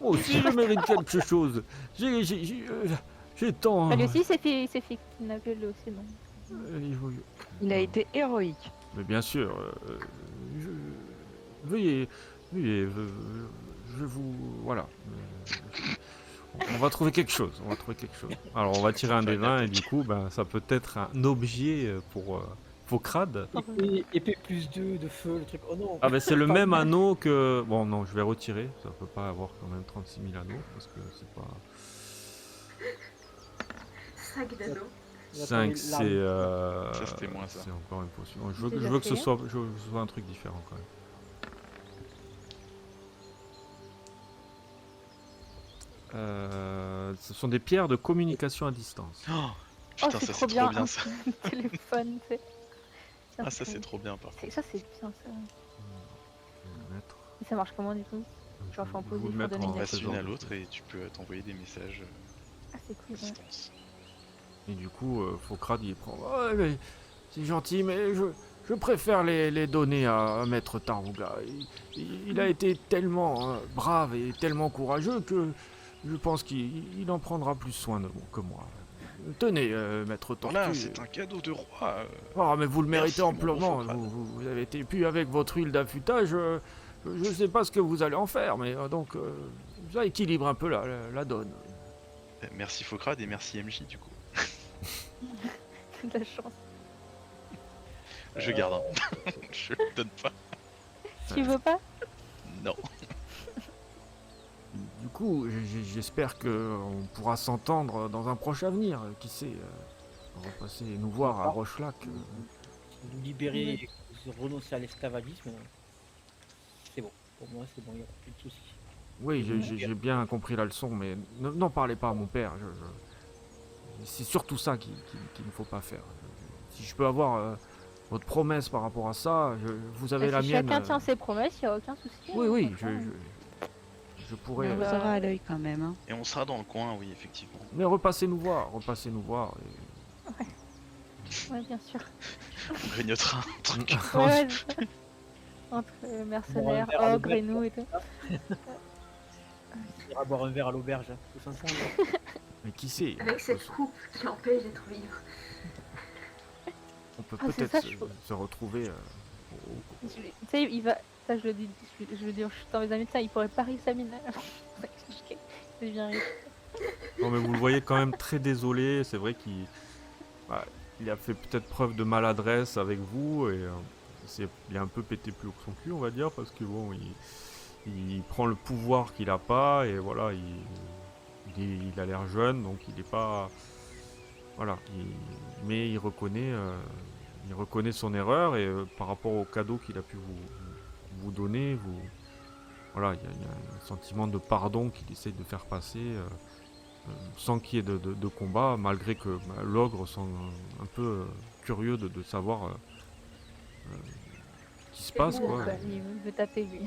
Moi aussi, je mérite quelque chose. Je J'ai tant. Bah, lui aussi, il s'est fait kidnapper lui aussi, non? Il faut- Il a été héroïque. Mais bien sûr, veuillez, je vous, voilà. On va trouver quelque chose, Alors on va tirer un des 20 et du coup, ben, ça peut être un objet pour Focrade. Épée plus 2 de feu, le truc. Oh non. Ah ben c'est le Pas même mal. anneau que... Bon non, je vais retirer, ça peut pas avoir quand même 36 000 anneaux, parce que c'est pas... Sac d'anneaux. 5 c'est... Ça, c'était moins ça. C'est encore une potion. Je Déjà veux que ce fait. soit, je veux que ce soit un truc différent quand même. Ce sont des pierres de communication à distance. Oh, Oh, putain, c'est ça trop c'est bien. trop bien ça. Téléphone, tu sais. Tiens, Ah, ça c'est trop bien par contre. Ça, c'est bien ça. Je vais le mettre. Et ça marche comment du coup? Genre, faut en Je vais poser vous le sur mettre deux en minutes. Passe faisant- une à l'autre et tu peux t'envoyer des messages Ah, c'est à cool. Ouais. distance. Et du coup, Focrate il prend. Ouais, mais c'est gentil, mais je préfère les donner à Maître Tarouga. Il a été tellement brave et tellement courageux que je pense qu'il en prendra plus soin de que moi. Tenez, Maître Tortue. Voilà, c'est un cadeau de roi. Oh, mais vous le méritez Merci, mon bon amplement. Focrate. Vous avez été. Puis avec votre huile d'affûtage, je sais pas ce que vous allez en faire, mais donc ça équilibre un peu la donne. Merci Focrate et merci MJ du coup. C'est de la chance. Je garde un. Je le donne pas. Tu veux pas? Non. Du coup, j'espère qu'on pourra s'entendre dans un proche avenir. Qui sait, repasser nous voir à Rochlac. Vous libérez et vous renoncez à l'esclavagisme, c'est bon. Pour moi, c'est bon, il n'y a plus de soucis. Oui, j'ai bien compris la leçon, mais n'en parlez pas à mon père. C'est surtout ça qu'il ne faut pas faire. Si je peux avoir votre promesse par rapport à ça, vous avez la Si mienne. chacun tient ses promesses, il n'y a aucun souci. Oui, hein, oui, franchement. je pourrais. On le bah, saura à l'œil quand même. Hein. Et on sera dans le coin, oui, effectivement. Mais repassez nous voir. Ouais, bien sûr. On grignotera un truc. Ouais, ouais, c'est ça. Entre mercenaires, verre à ogres et nous et tout. On ira boire un verre à l'auberge, hein, tous ensemble. Mais qui sait, Avec cette coupe qui empêche d'être vivre. on peut Ah, c'est peut-être ça, je trouve. se retrouver. Tu sais, il va. Ça, je le dis dans mes amis, ça, il pourrait parier sa mine. C'est bien riche. Non mais vous le voyez quand même très désolé, c'est vrai il a fait peut-être preuve de maladresse avec vous et il a un peu pété plus haut que son cul on va dire parce que bon il prend le pouvoir qu'il a pas et voilà il a l'air jeune donc il est pas voilà mais il reconnaît son erreur et par rapport au cadeau qu'il a pu vous donner voilà il y a un sentiment de pardon qu'il essaye de faire passer sans qu'il y ait de combat, malgré que l'ogre semble un peu curieux de savoir ce qui se passe. bon, Quoi. Il veut taper lui.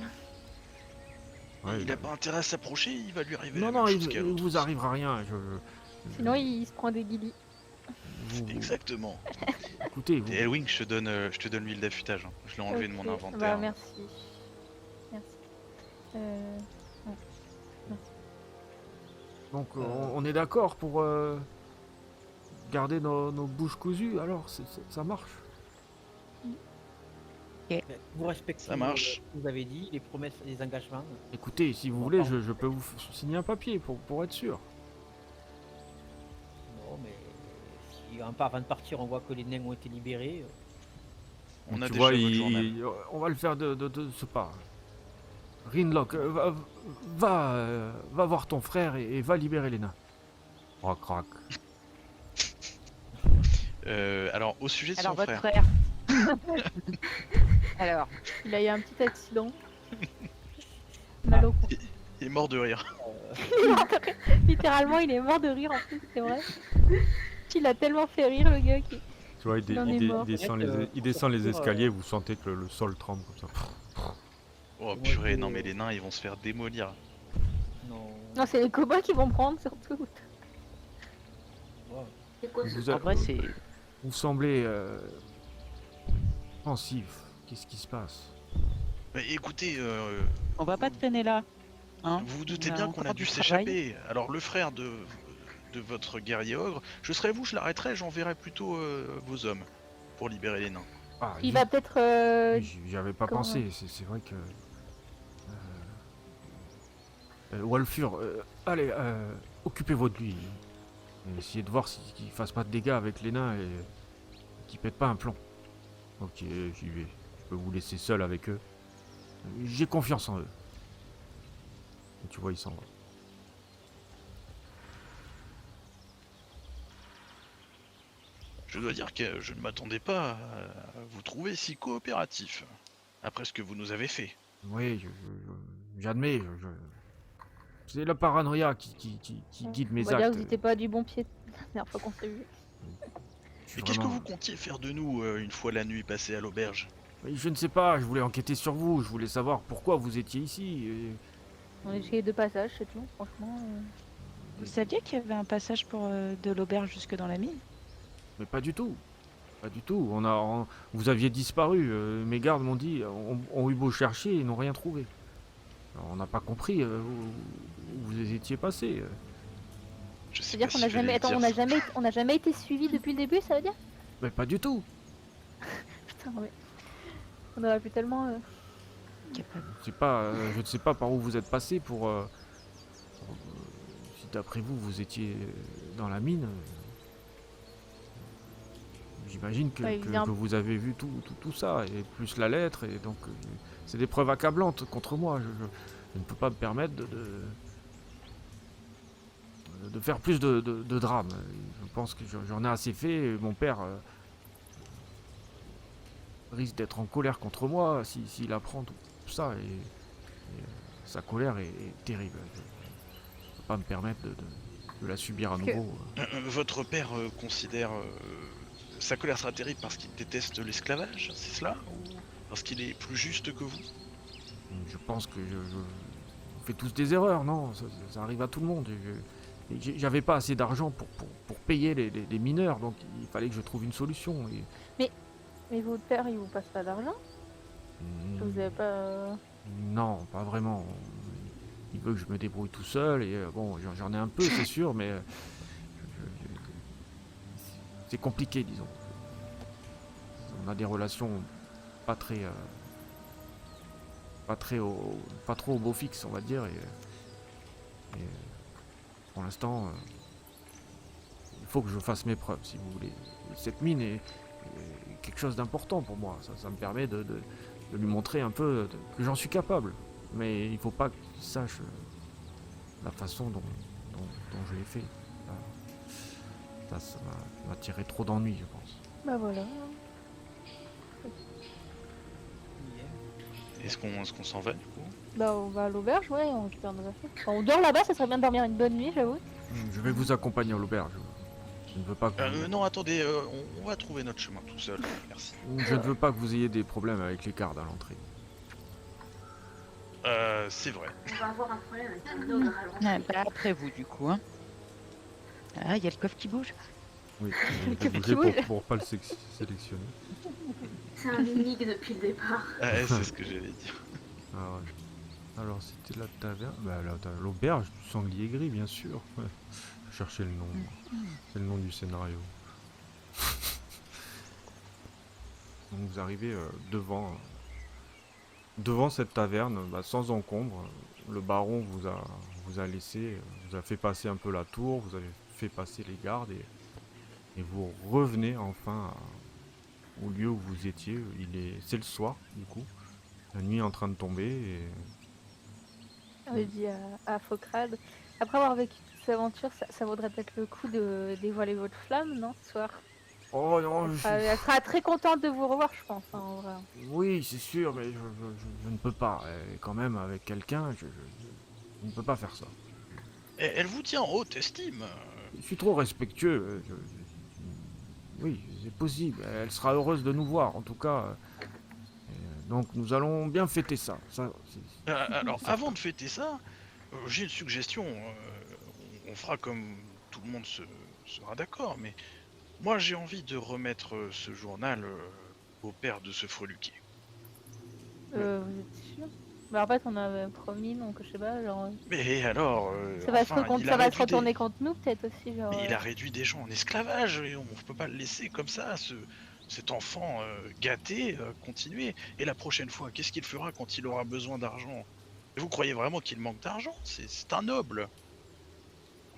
Ouais, Il a pas intérêt à s'approcher, il va lui arriver non, la non, même il chose qu'à il l'autre. vous arrivera rien. Sinon, il se prend des guilis. Exactement. Écoutez, vous, Et Elwing, je te donne l'huile d'affûtage. Hein. Je l'ai enlevé de mon Ok. inventaire. Bah, merci. Merci. donc on est d'accord pour garder nos bouches cousues, alors ça marche. Vous respectez Ça marche. ce que vous avez dit, les promesses, les engagements. Écoutez, si vous voulez, je peux vous signer un papier pour être sûr. Non, mais si avant de partir, on voit que les nains ont été libérés. On a tu déjà vois, votre journal. on va le faire de ce pas. Rinlock, va voir ton frère et va libérer les nains. Roc, roc. Alors, au sujet de Alors, son votre frère. frère. Alors, Il a eu un petit accident. Mal au cou. Il est mort de rire. Littéralement, il est mort de rire en plus, c'est vrai. Il a tellement fait rire le gars qui. Tu vois, Il en est mort. il descend les escaliers, vous sentez que le sol tremble comme ça. Oh purée, non mais les nains ils vont se faire démolir. Non. Non, c'est les cow-boys qui vont prendre surtout. Wow. C'est quoi ce Vous, en vrai, c'est. vous semblez pensif. Qu'est-ce qui se passe? Mais écoutez, On va pas traîner là. Hein vous vous doutez On a bien qu'on encore a du dû travail. s'échapper. Alors le frère de votre guerrier ogre. Je serais vous, je l'arrêterais, j'enverrais plutôt vos hommes pour libérer les nains. Ah, Il va peut-être. j'y avais pas comment- pensé, c'est vrai que... Walfur, allez, occupez-vous de lui. Et essayez de voir qu'il fasse pas de dégâts avec les nains et qu'il pète pas un plomb. Ok, j'y vais. Je peux vous laisser seul avec eux. J'ai confiance en eux. Et tu vois, il s'en va. Je dois dire que je ne m'attendais pas à vous trouver si coopératif, après ce que vous nous avez fait. Oui, j'admets. C'est la paranoïa qui guide mes On va dire que actes. vous n'étiez pas du bon pied la dernière fois qu'on s'est vu. Je suis Et qu'est-ce que vraiment- vous comptiez faire de nous une fois la nuit passée à l'auberge? Mais je ne sais pas, je voulais enquêter sur vous, je voulais savoir pourquoi vous étiez ici. On est chez les deux passages, c'est tout, franchement. Vous saviez qu'il y avait un passage pour de l'auberge jusque dans la mine? Mais pas du tout. Pas du tout. Vous aviez disparu. Mes gardes m'ont dit, ont eu beau chercher, ils n'ont rien trouvé. Alors, on n'a pas compris où vous étiez passé. Je sais C'est-à-dire pas qu'on si n'a je vais jamais, le attends, dire. on n'a jamais été suivi depuis le début, ça veut dire? Mais pas du tout. Putain, mais on aurait pu tellement. Capable. Je ne sais pas par où vous êtes passé si d'après vous, vous étiez dans la mine. J'imagine que, Ouais, que- évidemment. que vous avez vu tout ça, et plus la lettre, et donc c'est des preuves accablantes contre moi. Je ne peux pas me permettre de faire plus de drames. Je pense que j'en ai assez fait. Et mon père risque d'être en colère contre moi s'il apprend tout ça, et sa colère est terrible. Je ne peux pas me permettre de la subir à Parce que- nouveau. Votre père considère sa colère sera terrible parce qu'il déteste l'esclavage, c'est cela? Ou parce qu'il est plus juste que vous? Je pense que on fait tous des erreurs, non? Ça arrive à tout le monde. J'avais pas assez d'argent pour payer les mineurs, donc il fallait que je trouve une solution. Mais votre père, il vous passe pas d'argent? Vous avez pas. Non, pas vraiment. Il veut que je me débrouille tout seul, et bon, j'en ai un peu, c'est sûr, mais c'est compliqué, disons. On a des relations pas très, pas trop au beau fixe, on va dire, et pour l'instant, il faut que je fasse mes preuves, si vous voulez. Et cette mine est quelque chose d'important pour moi. Ça me permet de lui montrer un peu que j'en suis capable. Mais il faut pas qu'il sache la façon dont je l'ai fait. Ça m'a tiré trop d'ennuis, je pense. Bah voilà. Est-ce qu'on s'en va du coup? Bah on va à l'auberge, ouais, on récupère nos affaires. Enfin, on dort là-bas, ça serait bien de dormir une bonne nuit, j'avoue. Je vais vous accompagner à l'auberge. Je ne veux pas que vous... Non, attendez, on va trouver notre chemin tout seul, merci. Je ne veux pas que vous ayez des problèmes avec les gardes à l'entrée. C'est vrai. On va avoir un problème avec un ogre à l'entrée. Ah, bah, après vous, du coup. Hein. Ah, il y a le coffre qui bouge. Oui, Que fait-il? pour pas le sélectionner. C'est un énigme depuis le départ. C'est ce que j'allais dire. Ah ouais. Alors c'était la taverne, l'auberge du sanglier gris, bien sûr. Ouais. Je cherchais le nom. C'est le nom du scénario. Donc vous arrivez devant cette taverne, sans encombre. Le baron vous a laissé, vous a fait passer un peu la tour, vous avez fait passer les gardes, et vous revenez enfin au lieu où vous étiez. C'est le soir, du coup. La nuit est en train de tomber, et On avait dit à Focrad. Après avoir vécu toute cette aventure, ça vaudrait peut-être le coup de dévoiler votre flamme, non, ce soir? oh non, Elle sera très contente de vous revoir, je pense, hein, en vrai. oui, c'est sûr, mais je ne peux pas. Et quand même, avec quelqu'un, je ne peux pas faire ça. Elle vous tient en haute estime. Je suis trop respectueux. Oui, c'est possible. Elle sera heureuse de nous voir, en tout cas. Donc nous allons bien fêter ça. Alors, C'est avant de fêter ça, j'ai une suggestion. On fera comme tout le monde sera d'accord, mais moi j'ai envie de remettre ce journal au père de ce freluquet. Vous êtes sûr? Bah en fait on avait promis donc je sais pas genre Mais alors, ça va enfin, il ça a va se réduit des... retourner contre nous peut-être aussi genre. Mais il a réduit des gens en esclavage et on peut pas le laisser comme ça, cet enfant gâté continuer. Et la prochaine fois, qu'est-ce qu'il fera quand il aura besoin d'argent? Et vous croyez vraiment qu'il manque d'argent? C'est un noble.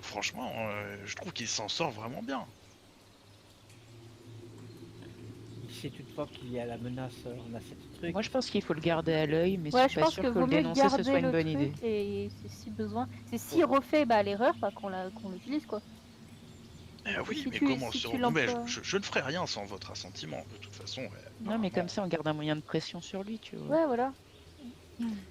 Franchement, je trouve qu'il s'en sort vraiment bien. C'est toutefois qu'il y a la menace, on a cette truc. Moi, je pense qu'il faut le garder à l'œil, mais Ouais, je je suis pas pense sûr que que vaut le mieux dénoncer, ce garder soit une le bonne idée. truc et si besoin, c'est s'il refait l'erreur, bah, qu'on l'utilise quoi. Oui, si mais tu- comment si sur... tu Non, mais l'emploies. je ne ferai rien sans votre assentiment, de toute façon. Non, mais normalement. comme ça, on garde un moyen de pression sur lui, tu vois. Ouais, voilà.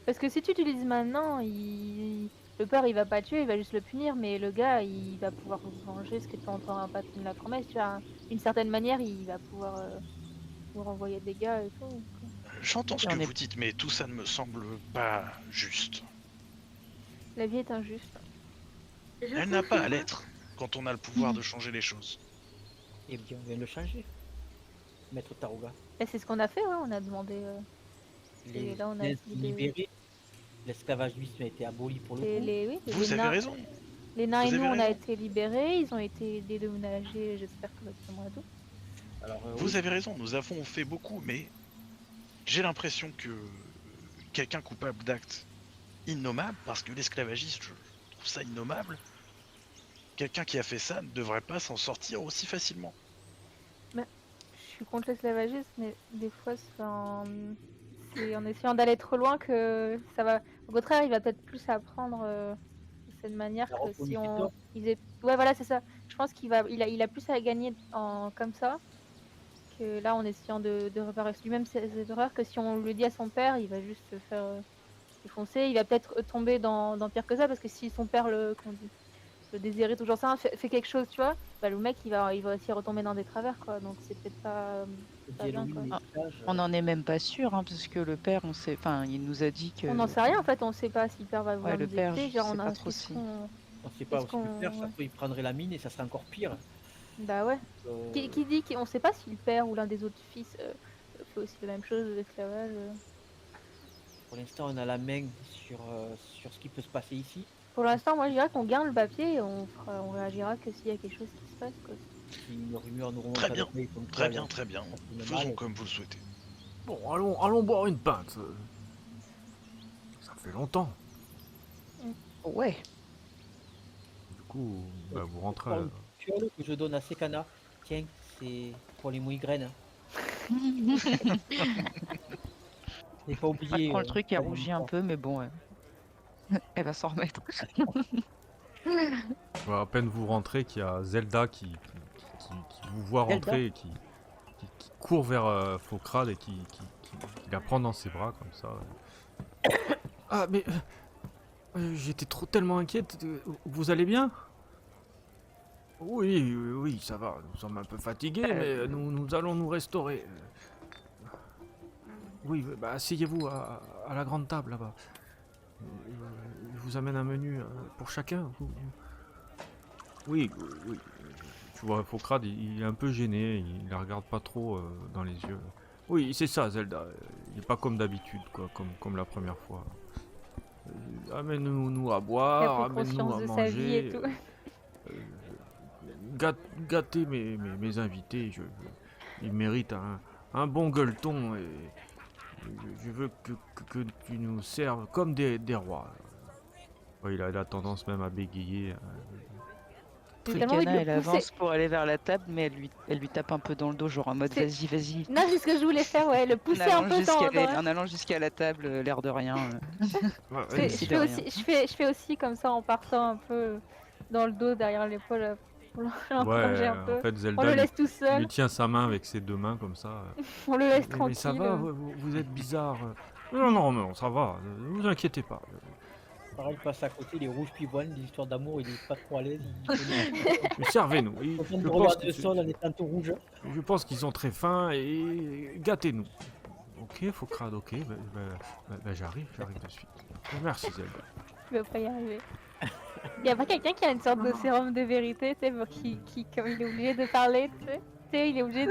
Parce que si tu utilises maintenant, le père il va pas tuer, il va juste le punir, mais le gars il va pouvoir venger ce que tu entends pas tenir la promesse, tu vois. D'une certaine manière, il va pouvoir vous renvoyer des gars et tout. J'entends ce Et que on est- vous dites, mais tout ça ne me semble pas juste. La vie est injuste. Je Elle n'a pas à confirme. l'être quand on a le pouvoir de changer les choses. Eh bien, on vient de le changer. Maître Tarouga. Et c'est ce qu'on a fait, ouais, on a demandé. Les là, on a nains essayé sont de- libérés. L'esclavagisme a été aboli pour le coup. oui, Vous avez raison. Les nains et Vous nous, avez on a raison. été libérés, ils ont été dédommagés, j'espère correctement à tout. Alors, Vous oui, avez raison, nous avons fait beaucoup, mais j'ai l'impression que quelqu'un coupable d'actes innommables, parce que l'esclavagisme, je trouve ça innommable, quelqu'un qui a fait ça ne devrait pas s'en sortir aussi facilement. Je suis contre l'esclavagisme, mais des fois, c'est en essayant d'aller trop loin que ça va. Au contraire, il va peut-être plus apprendre de cette manière La que si reconnaissance on. d'or. Ouais, voilà, c'est ça. Je pense il a plus à gagner comme ça que là en essayant de réparer lui-même ses erreurs, que si on le dit à son père, il va juste se faire défoncer. Il va peut-être tomber dans pire que ça, parce que si son père comment on dit, le désirait toujours ça, fait quelque chose, tu vois, bah, le mec il va aussi retomber dans des travers, quoi. Donc c'est peut-être pas bien, Halloween, quoi. les sages, On n'en est même pas sûr, hein, parce que le père, enfin, il nous a dit que. On n'en sait rien en fait, on sait pas si le père va vouloir le nous père, écouter, je genre sais on a pas trop est-ce si. qu'on- on sait pas est-ce aussi le faire, qu'on- ça peut il prendrait la mine et ça serait encore pire. Bah ouais. Qui dit qu'on sait pas si le père ou l'un des autres fils fait aussi la même chose, l'esclavage. Pour l'instant, on a la main sur ce qui peut se passer ici. Pour l'instant, moi je dirais qu'on garde le papier et on réagira que s'il y a quelque chose qui se passe, quoi. Si une rumeur nous remonte Très à bien, l'oreille comme Très quoi, bien, là, très bien. ça fait Faisons mal. comme vous le souhaitez. Bon, allons boire une pinte. Ça fait longtemps. Ouais. Du coup, bah, vous rentrez. Pour une fiole que je donne à Sekana. Tiens, c'est pour les migraines. J'ai pas Elle oublié. prend le truc, elle pas rougit longtemps. un peu, mais bon, elle va s'en remettre. Voilà, à peine vous rentrez qu'il y a Zelda qui vous voit Zelda rentrer et qui court vers Faucrade et qui la prend dans ses bras comme ça. Ah mais j'étais tellement inquiète. Vous allez bien? Oui, ça va. Nous sommes un peu fatigués, mais nous allons nous restaurer. Oui, bah asseyez-vous à la grande table là-bas. Je vous amène un menu pour chacun. Oui. Tu vois, Faucrade, il est un peu gêné, il la regarde pas trop dans les yeux. Oui, c'est ça, Zelda. Il est pas comme d'habitude, quoi, comme la première fois. Amène-nous à Il a boire, pris amène-nous conscience à de sa vie et manger. tout. Gâtez mes invités. Ils méritent un bon gueuleton et je veux que tu nous serves comme des rois. Ouais, il a tendance même à bégayer. J'ai tellement envie de Tricana, le elle pousser. avance pour aller vers la table, mais elle lui tape un peu dans le dos, genre en mode C'est- vas-y. Non, c'est ce que je voulais faire, ouais, le pousser un peu En allant jusqu'à la table, l'air de rien. Ouais, Je ouais, fais, c'est je de fais rien. aussi, je fais aussi comme ça en partant un peu dans le dos, derrière l'épaule, pour l'encourager un peu. en fait, On Zelda le lui, laisse tout seul, lui tient sa main avec ses deux mains comme ça. on le laisse Mais tranquille. ça va, vous êtes bizarre. Non, ça va, ne vous inquiétez pas. Pareil, il passe à côté, il est rouge pivoine, des histoires d'amour, il est pas trop à l'aise. Mais servez-nous. Il regarde le sol en étant tout rouge. Je pense qu'ils sont très fins et gâtez-nous. Ok, Faucrade, ok, j'arrive de suite. Merci Zelda. Je vais pas y arriver. Y a pas quelqu'un qui a une sorte de sérum de vérité, tu sais, pour qui comme il est obligé de parler, tu sais, il est obligé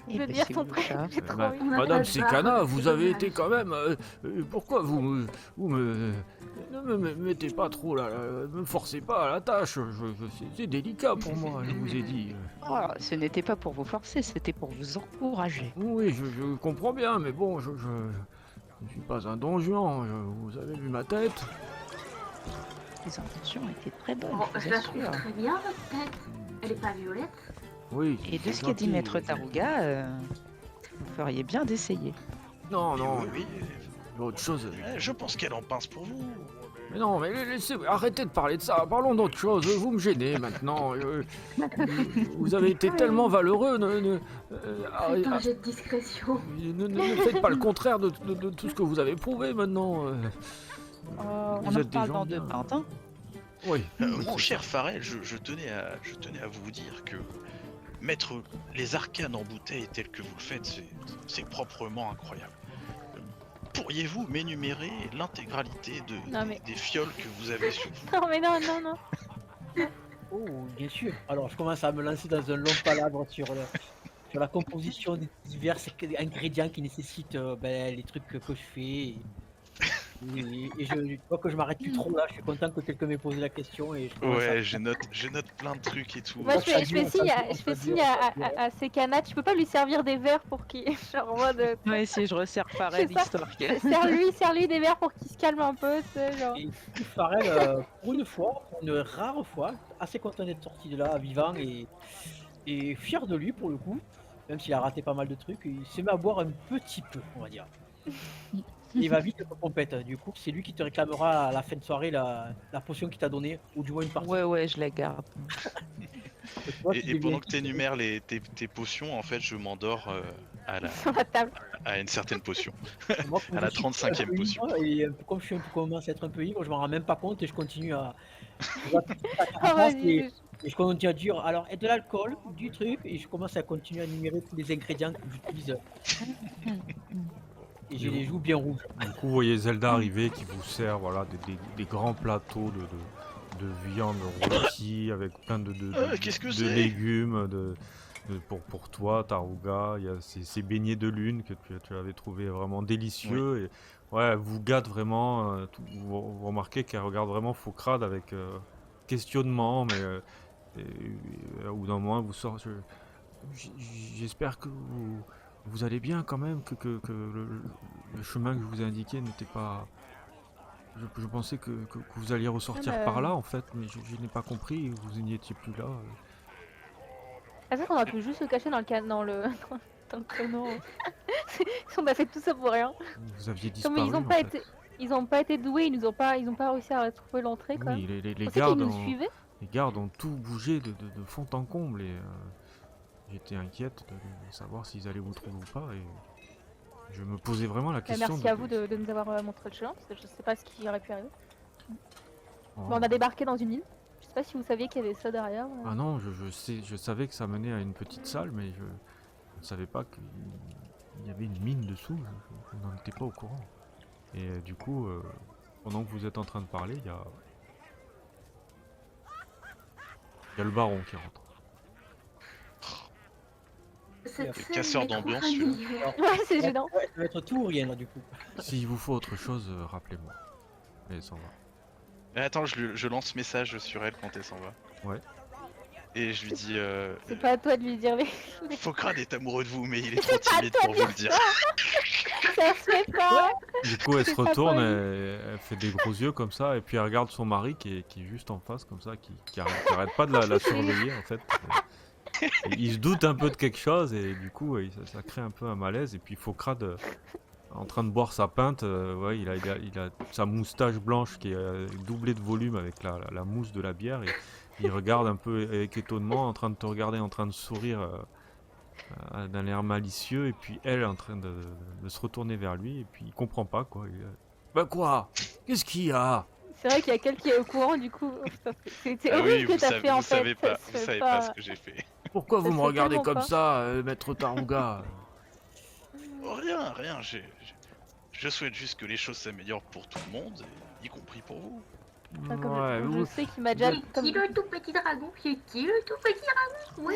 Eh veux ben, dire c'est ton où le prénom, chat j'ai trop Ma- envie. On a Madame pas Sekana, de vous barre, avez c'est été quand dommage. même... pourquoi vous me... Ne me mettez pas trop là, me forcez pas à la tâche, c'est délicat pour moi, je vous ai dit. Oh, ce n'était pas pour vous forcer, c'était pour vous encourager. Oui, je comprends bien, mais bon, je ne suis pas un don Juan, vous avez vu ma tête. Les intentions étaient très bonnes, Bon, je je vous la trouve assure. très bien, votre tête. Elle est pas violette. Oui. Et de c'est ce qu'a dit gentil. Maître Taruga, vous feriez bien d'essayer. Non, Mais non, oui, autre chose. je pense qu'elle en pince pour vous. Mais non, mais arrêtez de parler de ça, parlons d'autre chose, vous me gênez maintenant. Vous avez été tellement valeureux, Faites un jet de discrétion. ne faites pas le contraire de tout ce que vous avez prouvé maintenant. On Vous en êtes des reparle gens dans 2 bien. pintes, hein. Oui. oui, Mon c'est cher ça. Farel, je tenais à vous dire que mettre les arcanes en bouteille tel que vous le faites, c'est proprement incroyable. Pourriez-vous m'énumérer l'intégralité Non, mais- des fioles que vous avez sur vous? Non, mais non, non, non. Oh, bien sûr. Alors, je commence à me lancer dans un long palabre sur la composition des divers ingrédients qui nécessitent les trucs que je fais. Et je vois que je m'arrête plus trop là. Je suis content que quelqu'un m'ait posé la question et je commence Ouais, je note plein de trucs et tout. Moi, je fais Ça dure, signe ça à, dure, je fais ça signe dure, ça dure. à Sekana. Tu peux pas lui servir des verres pour qu'il. Genre, en mode. Ouais, si je resserre Farel, C'est ça. histoire que... Serre-lui des verres pour qu'il se calme un peu, tu sais, genre. Et Farel, pour une fois, pour une rare fois, assez content d'être sorti de là vivant et fier de lui pour le coup, même s'il a raté pas mal de trucs, il se met à boire un petit peu, on va dire. Il va vite être pompette, du coup, c'est lui qui te réclamera à la fin de soirée la potion qu'il t'a donnée, ou du moins une partie. Ouais, je la garde. Tu vois, tu Et pendant deviens- que tu énumères tes potions, en fait, je m'endors Sur la table. à une certaine potion. Moi, comme à la je suis 35e un peu potion. ivre, et comme je commence à être un peu ivre, je m'en rends même pas compte et je continue à. Je vois toute la Oh, carence vas-y. et je continue à dire alors, et de l'alcool, du truc, et je commence à continuer à énumérer tous les ingrédients que j'utilise. Et j'ai les joues bien rouges. Du coup, vous voyez Zelda arriver qui vous sert voilà, des grands plateaux de viande rôtie avec plein Qu'est-ce que de c'est légumes pour toi, Taruga. Il y a ces beignets de lune que tu avais trouvé vraiment délicieux. Et, ouais, elle vous gâte vraiment. Vous remarquez qu'elle regarde vraiment Faucrade avec questionnement, mais au bout d'un moment, elle vous sort. J'espère que vous allez bien quand même, que le chemin que je vous ai indiqué n'était pas... Je pensais que vous alliez ressortir Ah bah, par là en fait, mais je n'ai pas compris, vous n'y étiez plus là. Ah, c'est qu'on aurait pu juste se cacher dans le dans le dans le canot. On a fait tout ça pour rien. Vous aviez Comme disparu en fait. ils ont pas été doués, ils ont pas réussi à trouver l'entrée quoi. Oui, les Vous pensez gardes qu'ils nous suivaient? les gardes ont tout bougé de fond en comble et j'étais inquiète de savoir s'ils allaient vous trouver ou pas et je me posais vraiment la question. Merci à vous de nous avoir montré le chemin, parce que je sais pas ce qui aurait pu arriver. Oh. Bon, on a débarqué dans une île. Je sais pas si vous saviez qu'il y avait ça derrière. Ah non, je savais que ça menait à une petite salle, mais je ne savais pas qu'il y avait une mine dessous. Je n'en étais pas au courant. Et du coup, pendant que vous êtes en train de parler, il y a le baron qui rentre. Cette Le scène casseur m'est trop d'ambiance, celui-là. familière. Ouais, c'est gênant. Ouais, ça va être tout ou rien là du coup. S'il vous faut autre chose, rappelez-moi. Et ça va. Mais attends, je lance message sur elle quand elle s'en va. Ouais. Et je lui dis C'est pas à toi de lui dire, mais Faucrade est amoureux de vous, mais il est trop C'est pas à timide toi pour de vous le dire. ça se fait pas. Du coup, elle se C'est pas retourne, poli. elle fait des gros yeux comme ça, et puis elle regarde son mari qui est juste en face, comme ça, qui arrête pas de la surveiller en fait. Et il se doute un peu de quelque chose, et du coup, ça crée un peu un malaise. Et puis Faucrade, en train de boire sa pinte, ouais, il a sa moustache blanche qui est doublée de volume avec la mousse de la bière, et il regarde un peu avec étonnement, en train de te regarder, en train de sourire d'un air malicieux, et puis elle en train de se retourner vers lui, et puis il comprend pas quoi. Bah quoi? Qu'est-ce qu'il y a? C'est vrai qu'il y a quelqu'un qui est au courant, du coup. C'est Ah horrible oui, ce que t'as fait en vous fait. savez pas, Ça se vous fait savez pas ce que j'ai fait. Pourquoi vous Ça me se fait regardez tellement comme pas. ça, maître Taruga? Oh, rien, je souhaite juste que les choses s'améliorent pour tout le monde, y compris pour vous. Enfin, comme Ouais, je vous, sais qu'il m'a déjà. C'est Comme... qui le tout petit dragon? C'est qui le tout petit dragon? Oui.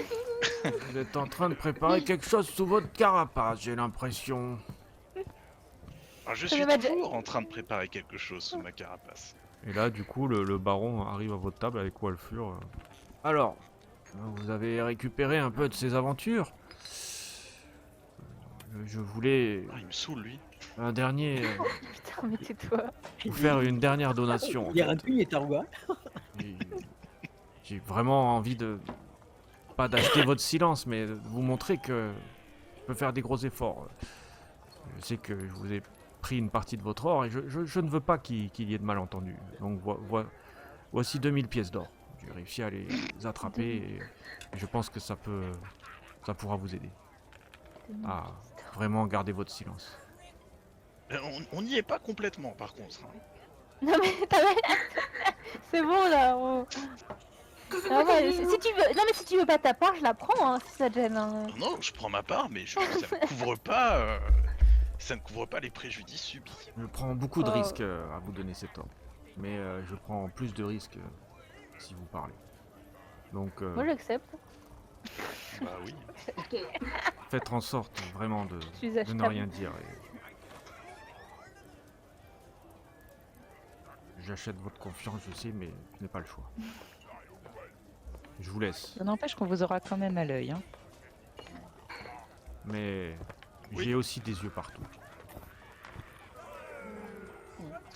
vous êtes en train de préparer quelque chose sous votre carapace, j'ai l'impression. Alors, je Ça suis m'a déjà- toujours en train de préparer quelque chose sous ma carapace. Et là, du coup, le baron arrive à votre table avec Walfur. Alors, vous avez récupéré un peu de ses aventures. Je voulais Ah, il me saoule, lui. un dernier, Putain, mais tais-toi. vous faire une dernière donation. En Il est fait. rancunier, Tarouga. J'ai- J'ai vraiment envie de pas d'acheter votre silence, mais de vous montrer que je peux faire des gros efforts. Je sais que je vous ai pris une partie de votre or et je ne veux pas qu'il y ait de malentendus. Donc voici 2000 pièces d'or. J'ai réussi à les attraper et je pense que ça pourra vous aider à vraiment garder votre silence. On n'y est pas complètement, par contre. Hein. Non mais c'est bon là. Ah ouais, si tu veux, non mais si tu veux pas ta part, je la prends hein, si ça te gêne. Hein. Non, je prends ma part, mais ça ne couvre pas... ça ne couvre pas les préjudices subis. Je prends beaucoup de Oh. risques à vous donner cet or, mais je prends plus de risques si vous parlez. Donc Moi j'accepte. Bah oui. Ok. faites en sorte vraiment de suis ne achetable. rien dire. J'achète votre confiance, je sais, mais je n'ai pas le choix. Je vous laisse, Ça n'empêche qu'on vous aura quand même à l'œil. Hein. mais Oui. j'ai aussi des yeux partout.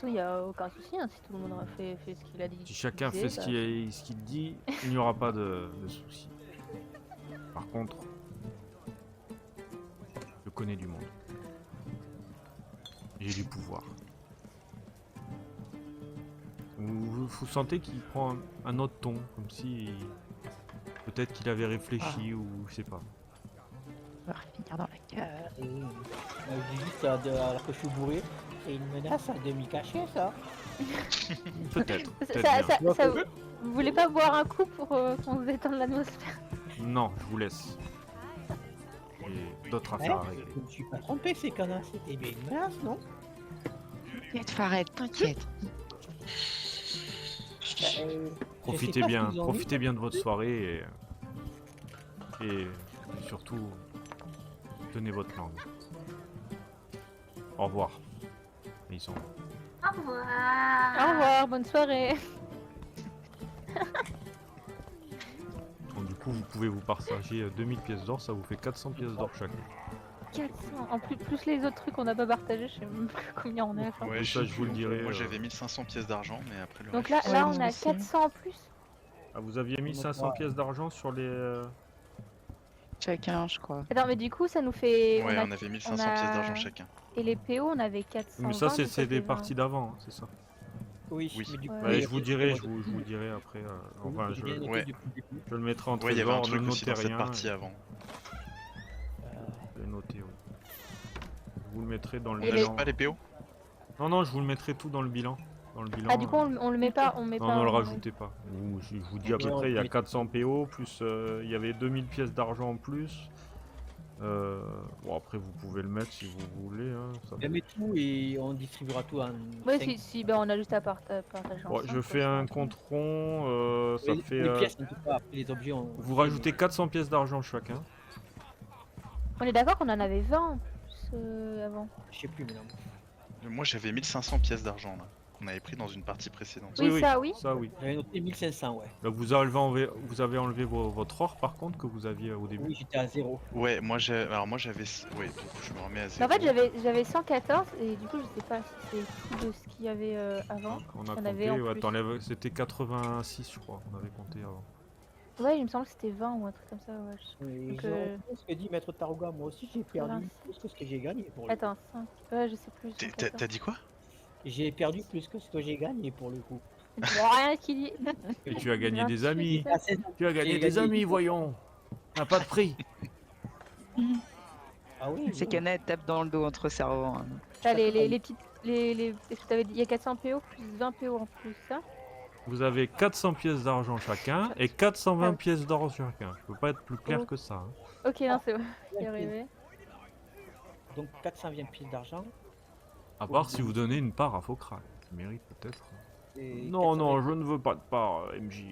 Il n'y a aucun souci hein, si tout le monde aura fait ce qu'il a dit. Si chacun fait ce qu'il dit, il n'y aura pas de soucis. Par contre, je connais du monde. J'ai du pouvoir. Vous sentez qu'il prend un autre ton, comme si peut-être qu'il avait réfléchi ou je sais pas. On va refinir dans la cave. Je dis juste alors que je suis bourré. C'est une menace à demi cachée, ça. Peut-être. Ça, Peut-être bien. vous voulez pas boire un coup pour qu'on se détende l'atmosphère? Non, je vous laisse. J'ai d'autres affaires à régler. Je ne suis pas trompé, ces canards. C'était bien une menace, non? T'inquiète, Farette, t'inquiète. Profitez bien de votre soirée et surtout tenez votre langue. Au revoir. Ils sont. Au revoir. Au revoir, bonne soirée. Donc, du coup, vous pouvez vous partager 2000 pièces d'or, ça vous fait 400 pièces d'or chacun. 400. En plus les autres trucs qu'on n'a pas partagé, je sais même plus combien on est à la fin. Ouais, Tout ça, je vous le dirai. Moi j'avais 1500 pièces d'argent, mais après le Donc reste... là Ouais, on moi a aussi. 400 en plus. Ah, vous aviez mis 500 pièces d'argent sur les. Chacun, je crois. Attends, mais du coup ça nous fait. Ouais, a- on avait 1500 on a- pièces d'argent chacun. Et les PO on avait 400. Mais ça, c'est des parties d'avant, hein, c'est ça. Oui, Oui. mais du coup, Ouais. Ouais, il y je a vous peut-être dirai, des je vous dirai après. Enfin, modes- bien noté ouais. depuis le début. je le mettrai en Ouais, il y avait un trésor, ne truc aussi notez dans cette rien. partie avant. Je vais noter, ouais. Je vous le mettrai dans le Et On les- bilan. ajoute pas les PO? Non, je vous le mettrai tout dans le bilan. Ah du coup on le met pas, on met Non, pas. ne le on- rajoutez pas. Je vous dis à peu Non, près, il y a mais- 400 PO, plus il y avait 2000 pièces d'argent en plus. Bon, après, vous pouvez le mettre si vous voulez. Hein, ça On met tout et on distribuera tout en. Ouais, 5. si ben on a juste à partager Bon, ensemble, je quoi, fais c'est un pas compte rond, ça Les, fait. les pièces, en tout cas, après les objets, on. Vous rajoutez 400 pièces d'argent chacun. grave. On est d'accord qu'on en avait 20 en plus avant. Je sais plus maintenant. Moi j'avais 1500 pièces d'argent là. On avait pris dans une partie précédente. Oui, ça, oui. Ça, oui. J'avais noté 1500, ouais. Donc, vous avez enlevé votre or, par contre, que vous aviez au début. Oui, j'étais à 0. Ouais, moi j'avais... Ouais, du coup je me remets à Mais zéro. en fait j'avais 114 et du coup je sais pas si c'est tout de ce qu'il y avait avant. On a On avait en compté, ouais, plus. t'enlèves- c'était 86, je crois, on avait compté avant. Ouais, il me semble que c'était 20 ou un truc comme ça. Ouais. Et Donc, je reprends ce que dit Maître Tarouga, moi aussi j'ai perdu 26. plus que ce que j'ai gagné pour le coup. Attends, 5. Ouais, je sais plus. T'as dit quoi? J'ai perdu plus que ce que j'ai gagné pour le coup. Je vois rien qui dit. Et tu as gagné des 28, amis. ça. À 16 ans. Tu as gagné J'ai des gagné. amis, voyons. N'a pas de prix. Ah oui, Ces oui. canettes tapent dans le dos entre cerveaux. Hein. T'as les petites. Est-ce que t'avais dit il y a 400 PO plus 20 PO en plus, ça? Vous avez 400 pièces d'argent chacun et 420 pièces d'or chacun. Je peux pas être plus clair que ça. Hein. Ok, non, c'est bon. J'y arrivé. Donc 420 pièces d'argent. À part si vous donnez une part à Focra, qui mérite peut-être. Et Non, non, 80 je ne veux pas de part, MJ.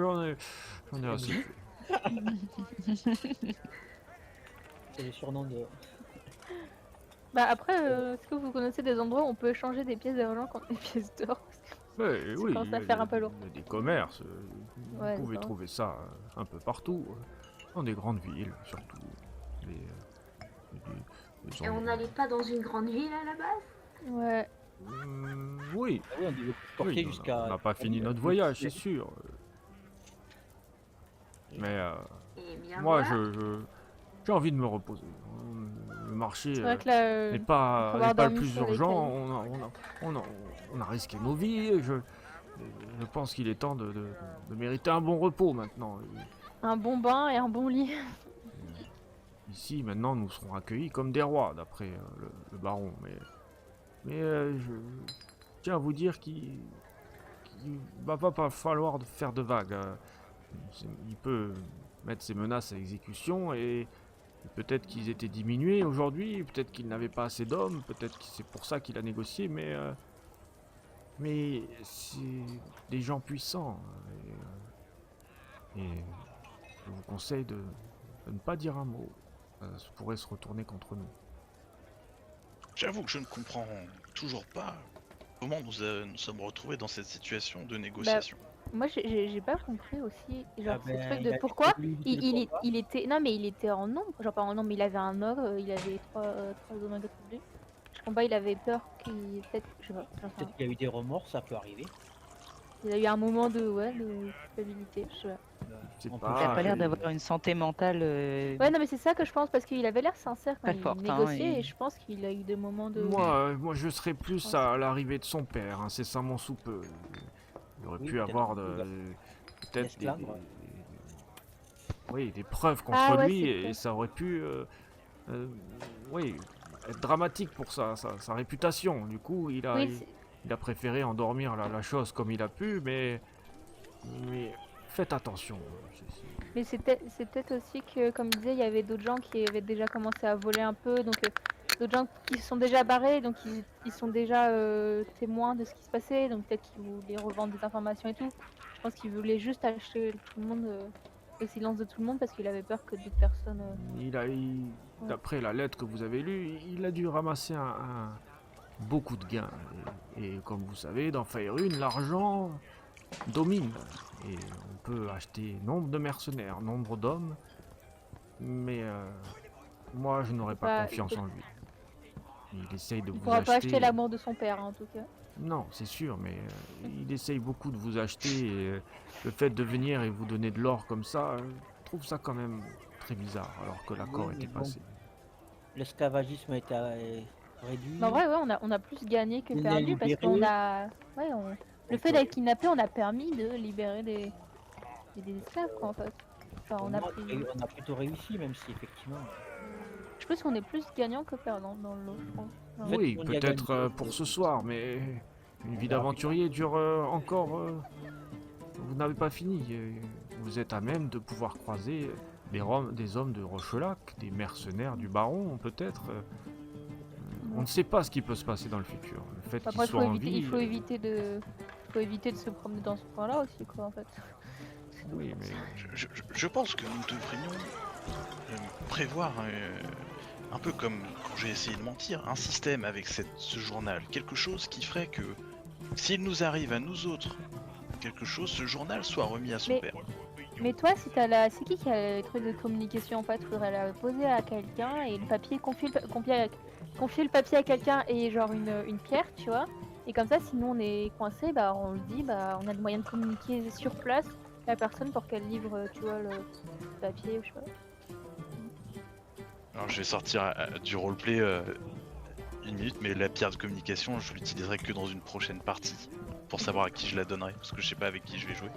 J'en ai assez fait. c'est le surnom de. Bah après, est-ce que vous connaissez des endroits où on peut échanger des pièces d'argent contre des pièces d'or? Mais Ça oui, commence il y à a faire un peu lourd. il y a des commerces. Vous Ouais, pouvez d'accord. trouver ça un peu partout. Dans des grandes villes, surtout. Des, des Et on endroits- n'allait pas dans une grande ville à la base? Ouais. Oui, Ah oui, on devait porter oui, jusqu'à. on n'a pas fini notre voyage, c'est sûr. Mais Eh bien moi, voilà. j'ai envie de me reposer. Le marché C'est vrai que là, n'est après pas avoir le dormi plus sur les urgent. cailloux. On a risqué nos vies. Je pense qu'il est temps de mériter un bon repos maintenant. Un bon bain et un bon lit. Ici, maintenant, nous serons accueillis comme des rois, d'après le baron. Mais je tiens à vous dire qu'il va pas falloir faire de vagues. Il peut mettre ses menaces à exécution et peut-être qu'ils étaient diminués aujourd'hui, peut-être qu'il n'avait pas assez d'hommes, peut-être que c'est pour ça qu'il a négocié, mais c'est des gens puissants. Et je vous conseille de ne pas dire un mot. Ça pourrait se retourner contre nous. J'avoue que je ne comprends toujours pas comment nous sommes retrouvés dans cette situation de négociation. Moi, j'ai pas compris aussi, genre, Ah ce ben, truc il de a pourquoi voulu éviter le combat. il était. Non, mais il était en nombre, genre pas en nombre, il avait un ogre, il avait trois hommes attribués. Je comprends pas, il avait peur qu'il. Peut-être. Je sais pas, j'en sais rien. Peut-être qu'il y a eu des remords, ça peut arriver. Il a eu un moment de culpabilité, je sais pas. C'est On peut pas- Il a pas l'air et- d'avoir une santé mentale Ouais, non, mais c'est ça que je pense, parce qu'il avait l'air sincère quand très il forte. négociait, et je pense qu'il a eu des moments de. Moi, je serais plus à l'arrivée de son père, incessamment sous peu. Il aurait Oui, pu peut-être avoir peut-être l'esclave. oui, des preuves contre Ah ouais, lui c'est et peut-être. ça aurait pu oui, être dramatique pour sa réputation. Du coup, il Oui, a préféré endormir la chose comme il a pu, mais faites attention. mais c'est peut-être aussi que, comme je disais, il y avait d'autres gens qui avaient déjà commencé à voler un peu, donc d'autres gens qui se sont déjà barrés, donc ils sont déjà témoins de ce qui se passait, donc peut-être qu'ils voulaient revendre des informations et tout. Je pense qu'ils voulaient juste acheter tout le monde, le silence de tout le monde, parce qu'il avait peur que d'autres personnes. D'après la lettre que vous avez lue, il a dû ramasser beaucoup de gains. Et comme vous savez, dans Faerun, l'argent domine. Et on peut acheter nombre de mercenaires, nombre d'hommes. Mais moi, je n'aurais pas confiance en lui. Il essaye de Il vous pourra pas acheter acheter. l'amour de son père, hein, en tout cas. Non, c'est sûr, mais il essaye beaucoup de vous acheter. Et le fait de venir et vous donner de l'or comme ça, je trouve ça quand même très bizarre, alors que l'accord Oui, mais était bon. passé. L'esclavagisme a été réduit. Mais en vrai, ouais, on a plus gagné que Il l'a perdu, parce libéré. qu'on a. Ouais, le Donc, fait d'être kidnappé, on a permis de libérer des esclaves, quoi, en fait. Enfin, pour on a moi, pris. on a plutôt réussi, même si effectivement. Je pense qu'on est plus gagnant que perdant dans l'eau, je pense. En fait, Oui, on y a peut-être gagné. pour ce soir, mais une vie verra d'aventurier dure encore. Vous n'avez pas fini. Vous êtes à même de pouvoir croiser des hommes de Rochelac, des mercenaires du baron, peut-être. On ne sait pas ce qui peut se passer dans le futur. Le fait qu'ils Après, soient en vie. il faut éviter de se promener dans ce coin-là aussi, quoi, en fait. Oui, mais Je pense que nous devrions prévoir un peu comme quand j'ai essayé de mentir, un système avec ce journal, quelque chose qui ferait que s'il nous arrive à nous autres quelque chose, ce journal soit remis à son Mais- père. Mais toi, si t'as c'est qui a le truc de communication, en fait? Faudrait la poser à quelqu'un et le papier, confier le papier à quelqu'un et genre une pierre, tu vois. Et comme ça, si nous on est coincé, bah on le dit, bah on a le moyen de communiquer sur place à la personne pour qu'elle livre, tu vois, le papier, je sais pas. Alors je vais sortir du roleplay une minute, mais la pierre de communication, je l'utiliserai que dans une prochaine partie pour savoir à qui je la donnerai, parce que je sais pas avec qui je vais jouer.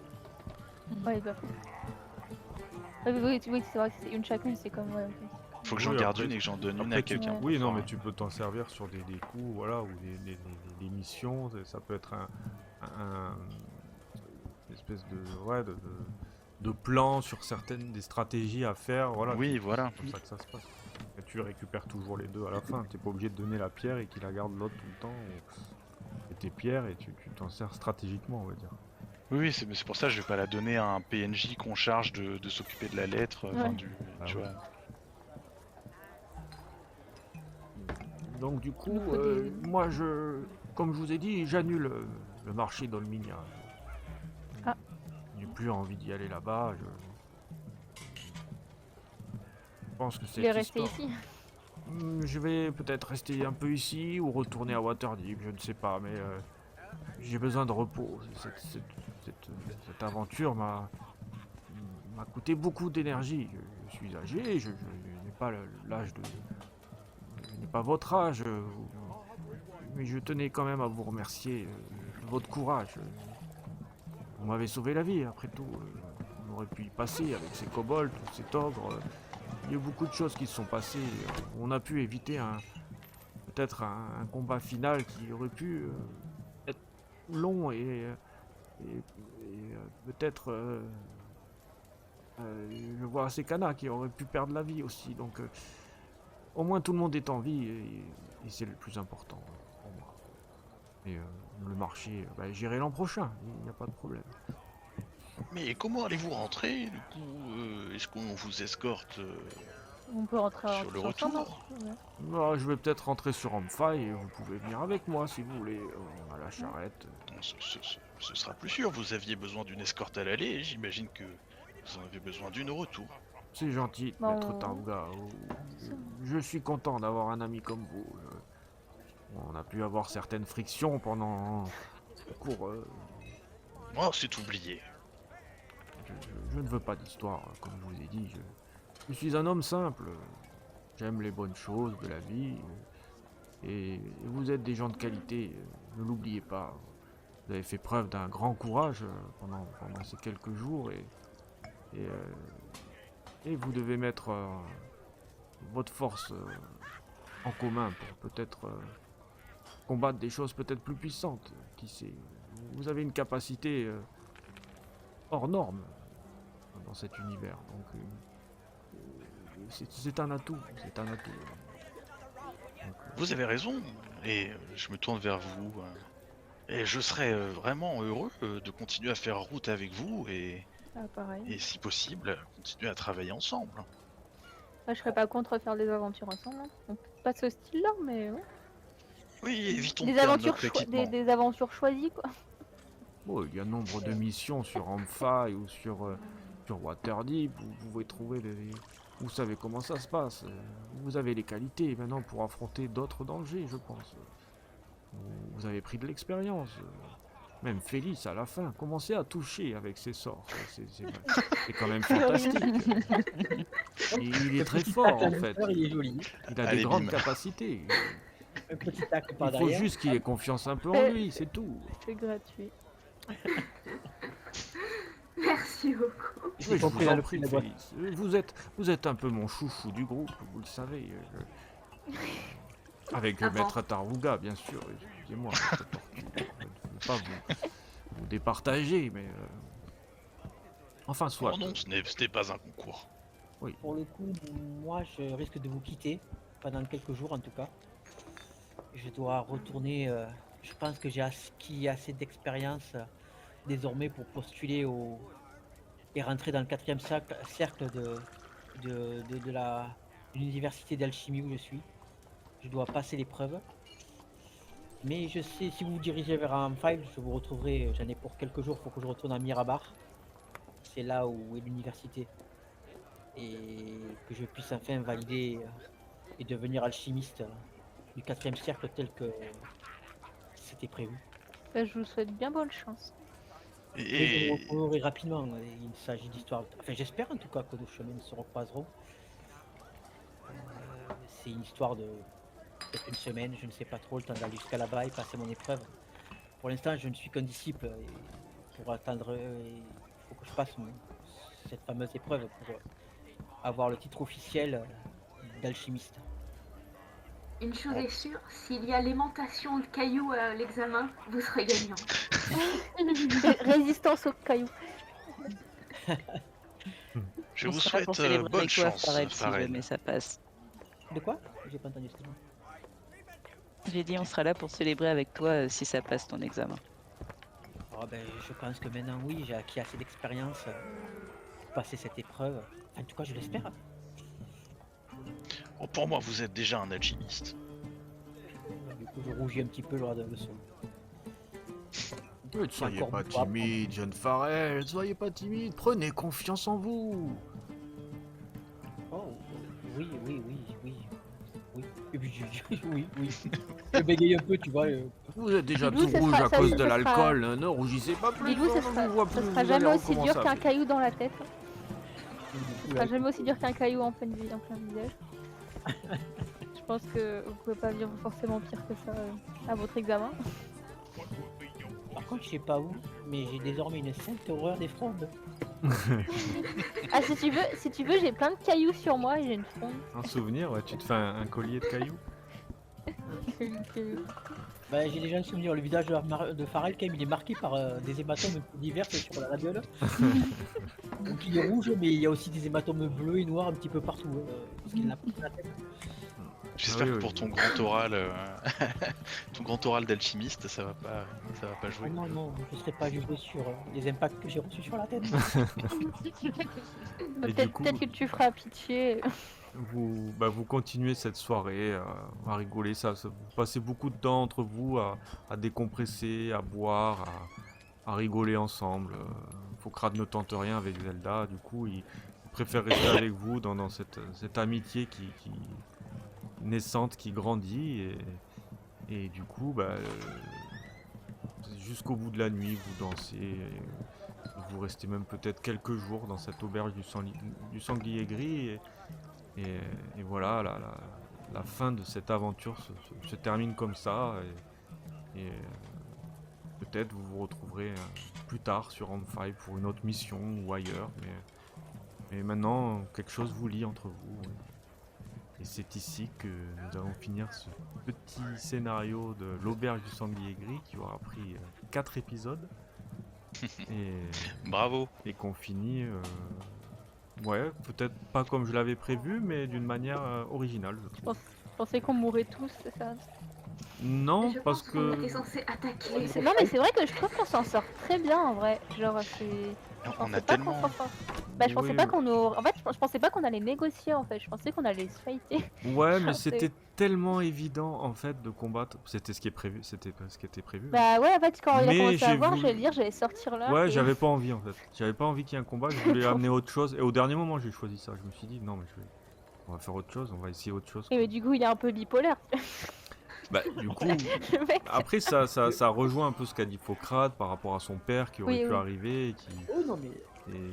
Ouais, bah. Oui, c'est vrai que c'est une chacune, c'est comme. Ouais, ok. Faut que Oui, j'en garde après- une et que j'en donne une après, à quelqu'un. Ouais. Oui, non, Enfin, mais tu peux t'en servir sur des coups, voilà, ou des missions. Ça peut être une espèce de plan sur des stratégies à faire. Voilà, Oui, c'est voilà. comme ça que ça se passe. Et tu récupères toujours les deux à la fin. T'es pas obligé de donner la pierre et qu'il la garde l'autre tout le temps. Et tes pierres et tu t'en sers stratégiquement, on va dire. Oui, mais c'est pour ça que je vais pas la donner à un PNJ qu'on charge de s'occuper de la lettre, enfin Ouais. Ah tu ouais. vois. Donc du coup, nous faut des- moi comme je vous ai dit, j'annule le marché d'Olminia. Ah. J'ai plus envie d'y aller là-bas. Je pense que Tu c'est voulais rester ici? Je vais peut-être rester un peu ici ou retourner à Waterdeep, je ne sais pas, mais j'ai besoin de repos. Cette aventure m'a coûté beaucoup d'énergie. Je suis âgé, je n'ai pas l'âge de... Je n'ai pas votre âge, mais je tenais quand même à vous remercier de votre courage. Vous m'avez sauvé la vie, après tout. On aurait pu y passer avec ces kobolds, tous ces ogres. Il y a eu beaucoup de choses qui se sont passées. On a pu éviter peut-être un combat final qui aurait pu être long et peut-être je vois Sekana qui aurait pu perdre la vie aussi. Donc au moins tout le monde est en vie et c'est le plus important pour moi. Et le marché, j'irai l'an prochain, il n'y a pas de problème. Mais comment allez-vous rentrer du coup est-ce qu'on vous escorte On peut rentrer Sur le ensemble, retour. hein, ouais. Je vais peut-être rentrer sur Amphi et vous pouvez venir avec moi si vous voulez, à la charrette. Non, ce sera plus sûr. Vous aviez besoin d'une escorte à l'aller, j'imagine que vous en avez besoin d'une au retour. C'est gentil, Bon. maître Taruga. Je suis content d'avoir un ami comme vous. On a pu avoir certaines frictions pendant le cours. Oh, c'est oublié. Je ne veux pas d'histoire, comme je vous ai dit. Je suis un homme simple. J'aime les bonnes choses de la vie. Et vous êtes des gens de qualité. Ne l'oubliez pas. Vous avez fait preuve d'un grand courage pendant ces quelques jours. Et vous devez mettre votre force en commun pour peut-être combattre des choses peut-être plus puissantes. Qui sait. Vous avez une capacité hors norme dans cet univers. Donc c'est un atout. C'est un atout. Donc, Vous avez raison, et je me tourne vers vous. Et je serais vraiment heureux de continuer à faire route avec vous et Ah, pareil. si possible, continuer à travailler ensemble. Moi, je serais pas contre faire des aventures ensemble. Hein. Donc, pas ce style-là, mais ouais. Oui, évitons Des de perdre aventures, notre équipement. des aventures choisies, quoi. bon, il y a nombre de missions sur Amphi ou sur Waterdeep. Vous pouvez trouver vous savez comment ça se passe. Vous avez les qualités maintenant pour affronter d'autres dangers, je pense. Vous avez pris de l'expérience. Même Félix, à la fin, commençait à toucher avec ses sorts. C'est quand même fantastique. Il est très fort, en fait. Il est joli. Il a Allez, des grandes bim. capacités. Un petit tac par Il faut derrière. juste qu'il ait confiance un peu en lui, c'est tout. C'est gratuit. Merci beaucoup. Oui, je compris vous la en leçon prie, de la boîte. Félix. Vous êtes un peu mon chouchou du groupe, vous le savez. Avec Ah bon. Maître Taruga, bien sûr. Excusez-moi, Maître Tortue. Je ne veux pas vous départager, mais... Enfin, soit. Non, ce n'est pas un concours. Pour le coup, moi, je risque de vous quitter pendant quelques jours en tout cas. Je dois retourner. Je pense que j'ai acquis assez d'expérience désormais pour postuler et rentrer dans le 4e cercle de l'université d'alchimie où je suis. Je dois passer l'épreuve. Mais je sais, si vous vous dirigez vers Amphi, je vous retrouverai. J'en ai pour quelques jours, faut que je retourne à Mirabar. C'est là où est l'université. Et que je puisse enfin valider et devenir alchimiste du 4e cercle tel que c'était prévu. Bah, je vous souhaite bien bonne chance. Et je Et vous retrouverai rapidement. Il s'agit d'histoire. Enfin, j'espère en tout cas que nos chemins se recroiseront. C'est une histoire de peut-être une semaine, je ne sais pas trop, le temps d'aller jusqu'à là-bas et passer mon épreuve. Pour l'instant, je ne suis qu'un disciple et pour attendre, il faut que je passe cette fameuse épreuve pour avoir le titre officiel d'alchimiste. Une chose est sûre, s'il y a l'aimantation de cailloux à l'examen, vous serez gagnant. Résistance aux cailloux. je On vous sera pour souhaite célébrer bonne avec toi, chance, Farel, si Farel. jamais ça passe. De quoi? J'ai pas entendu, excuse-moi. J'ai dit on sera là pour célébrer avec toi si ça passe ton examen. Oh, ben, je pense que maintenant, oui, j'ai acquis assez d'expérience pour passer cette épreuve. En tout cas, je l'espère. Oh, pour moi, vous êtes déjà un alchimiste. Du coup, je rougis un petit peu lors de la leçon. Soyez encore pas beaucoup à apprendre. timide, jeune Farrell, soyez pas timide, prenez confiance en vous. Oh, oui. Et puis, oui. Je bégaye un peu, tu vois. Vous êtes déjà Lilou, tout ce rouge sera- à ça- cause ça de sera- l'alcool, ne rougissez pas plus, Lilou, on ne vous voit ce plus, sera vous jamais allez aussi recommencer dur à qu'un fuir. caillou dans la tête. Du Ce coup, sera jamais aussi dur qu'un caillou en plein visage. Je pense que vous pouvez pas vivre forcément pire que ça à votre examen. par contre, je sais pas où, mais j'ai désormais une sainte horreur des frondes. Ah, si tu veux, j'ai plein de cailloux sur moi et j'ai une fronde. Un souvenir, ouais, tu te fais un collier de cailloux. Bah, j'ai déjà un souvenir, le visage de Pharrell, quand même, il est marqué par des hématomes un peu divers sur la labiole. Donc il est rouge, mais il y a aussi des hématomes bleus et noirs un petit peu partout. Parce qu'il en a pris sur la tête. J'espère oui, que oui. pour ton grand oral, ton grand oral d'alchimiste, ça va pas Oh jouer. non, je ne serais pas jugé sur les impacts que j'ai reçus sur la tête. Et du Peut-être coup- que tu feras pitié. Vous continuez cette soirée à rigoler, vous passez beaucoup de temps entre vous à décompresser, à boire, à rigoler ensemble. Faucrade ne tente rien avec Zelda, du coup il préfère rester avec vous dans cette amitié qui naissante, qui grandit, et du coup jusqu'au bout de la nuit vous dansez, et vous restez même peut-être quelques jours dans cette auberge du sanglier gris, et voilà, la fin de cette aventure se termine comme ça, et peut-être vous vous retrouverez plus tard sur Round5 pour une autre mission ou ailleurs, mais maintenant quelque chose vous lie entre vous. Et c'est ici que nous allons finir ce petit scénario de l'auberge du sanglier gris qui aura pris 4 épisodes, Bravo. et qu'on finit... Ouais, peut-être pas comme je l'avais prévu, mais d'une manière originale, je trouve. Je pensais qu'on mourrait tous, c'est ça. Non, Je parce pense qu'on était que... censé attaquer. Non mais c'est vrai que je trouve qu'on s'en sort très bien en vrai. Genre c'est. Je On pensais a pas tellement. qu'on s'en sort. Bah je pensais Oui, pas oui. qu'on aurait. En fait je pensais pas qu'on allait négocier en fait. Je pensais qu'on allait se fighter. Ouais, mais C'est- c'était tellement évident en fait de combattre. C'était ce qui est prévu, c'était ce qui était prévu. Bah ouais en fait quand il a Mais commencé à j'ai voir, voulu- j'allais dire j'allais sortir là. Ouais, et- j'avais pas envie en fait. J'avais pas envie qu'il y ait un combat, je voulais amener autre chose. Et au dernier moment, j'ai choisi ça. Je me suis dit, non, mais on va faire autre chose, on va essayer autre chose. Et mais du coup il est un peu bipolaire. Bah, du coup, Le mec. après, ça rejoint un peu ce qu'a dit Faucrade par rapport à son père qui aurait Oui, pu oui. arriver et Oh non, mais et-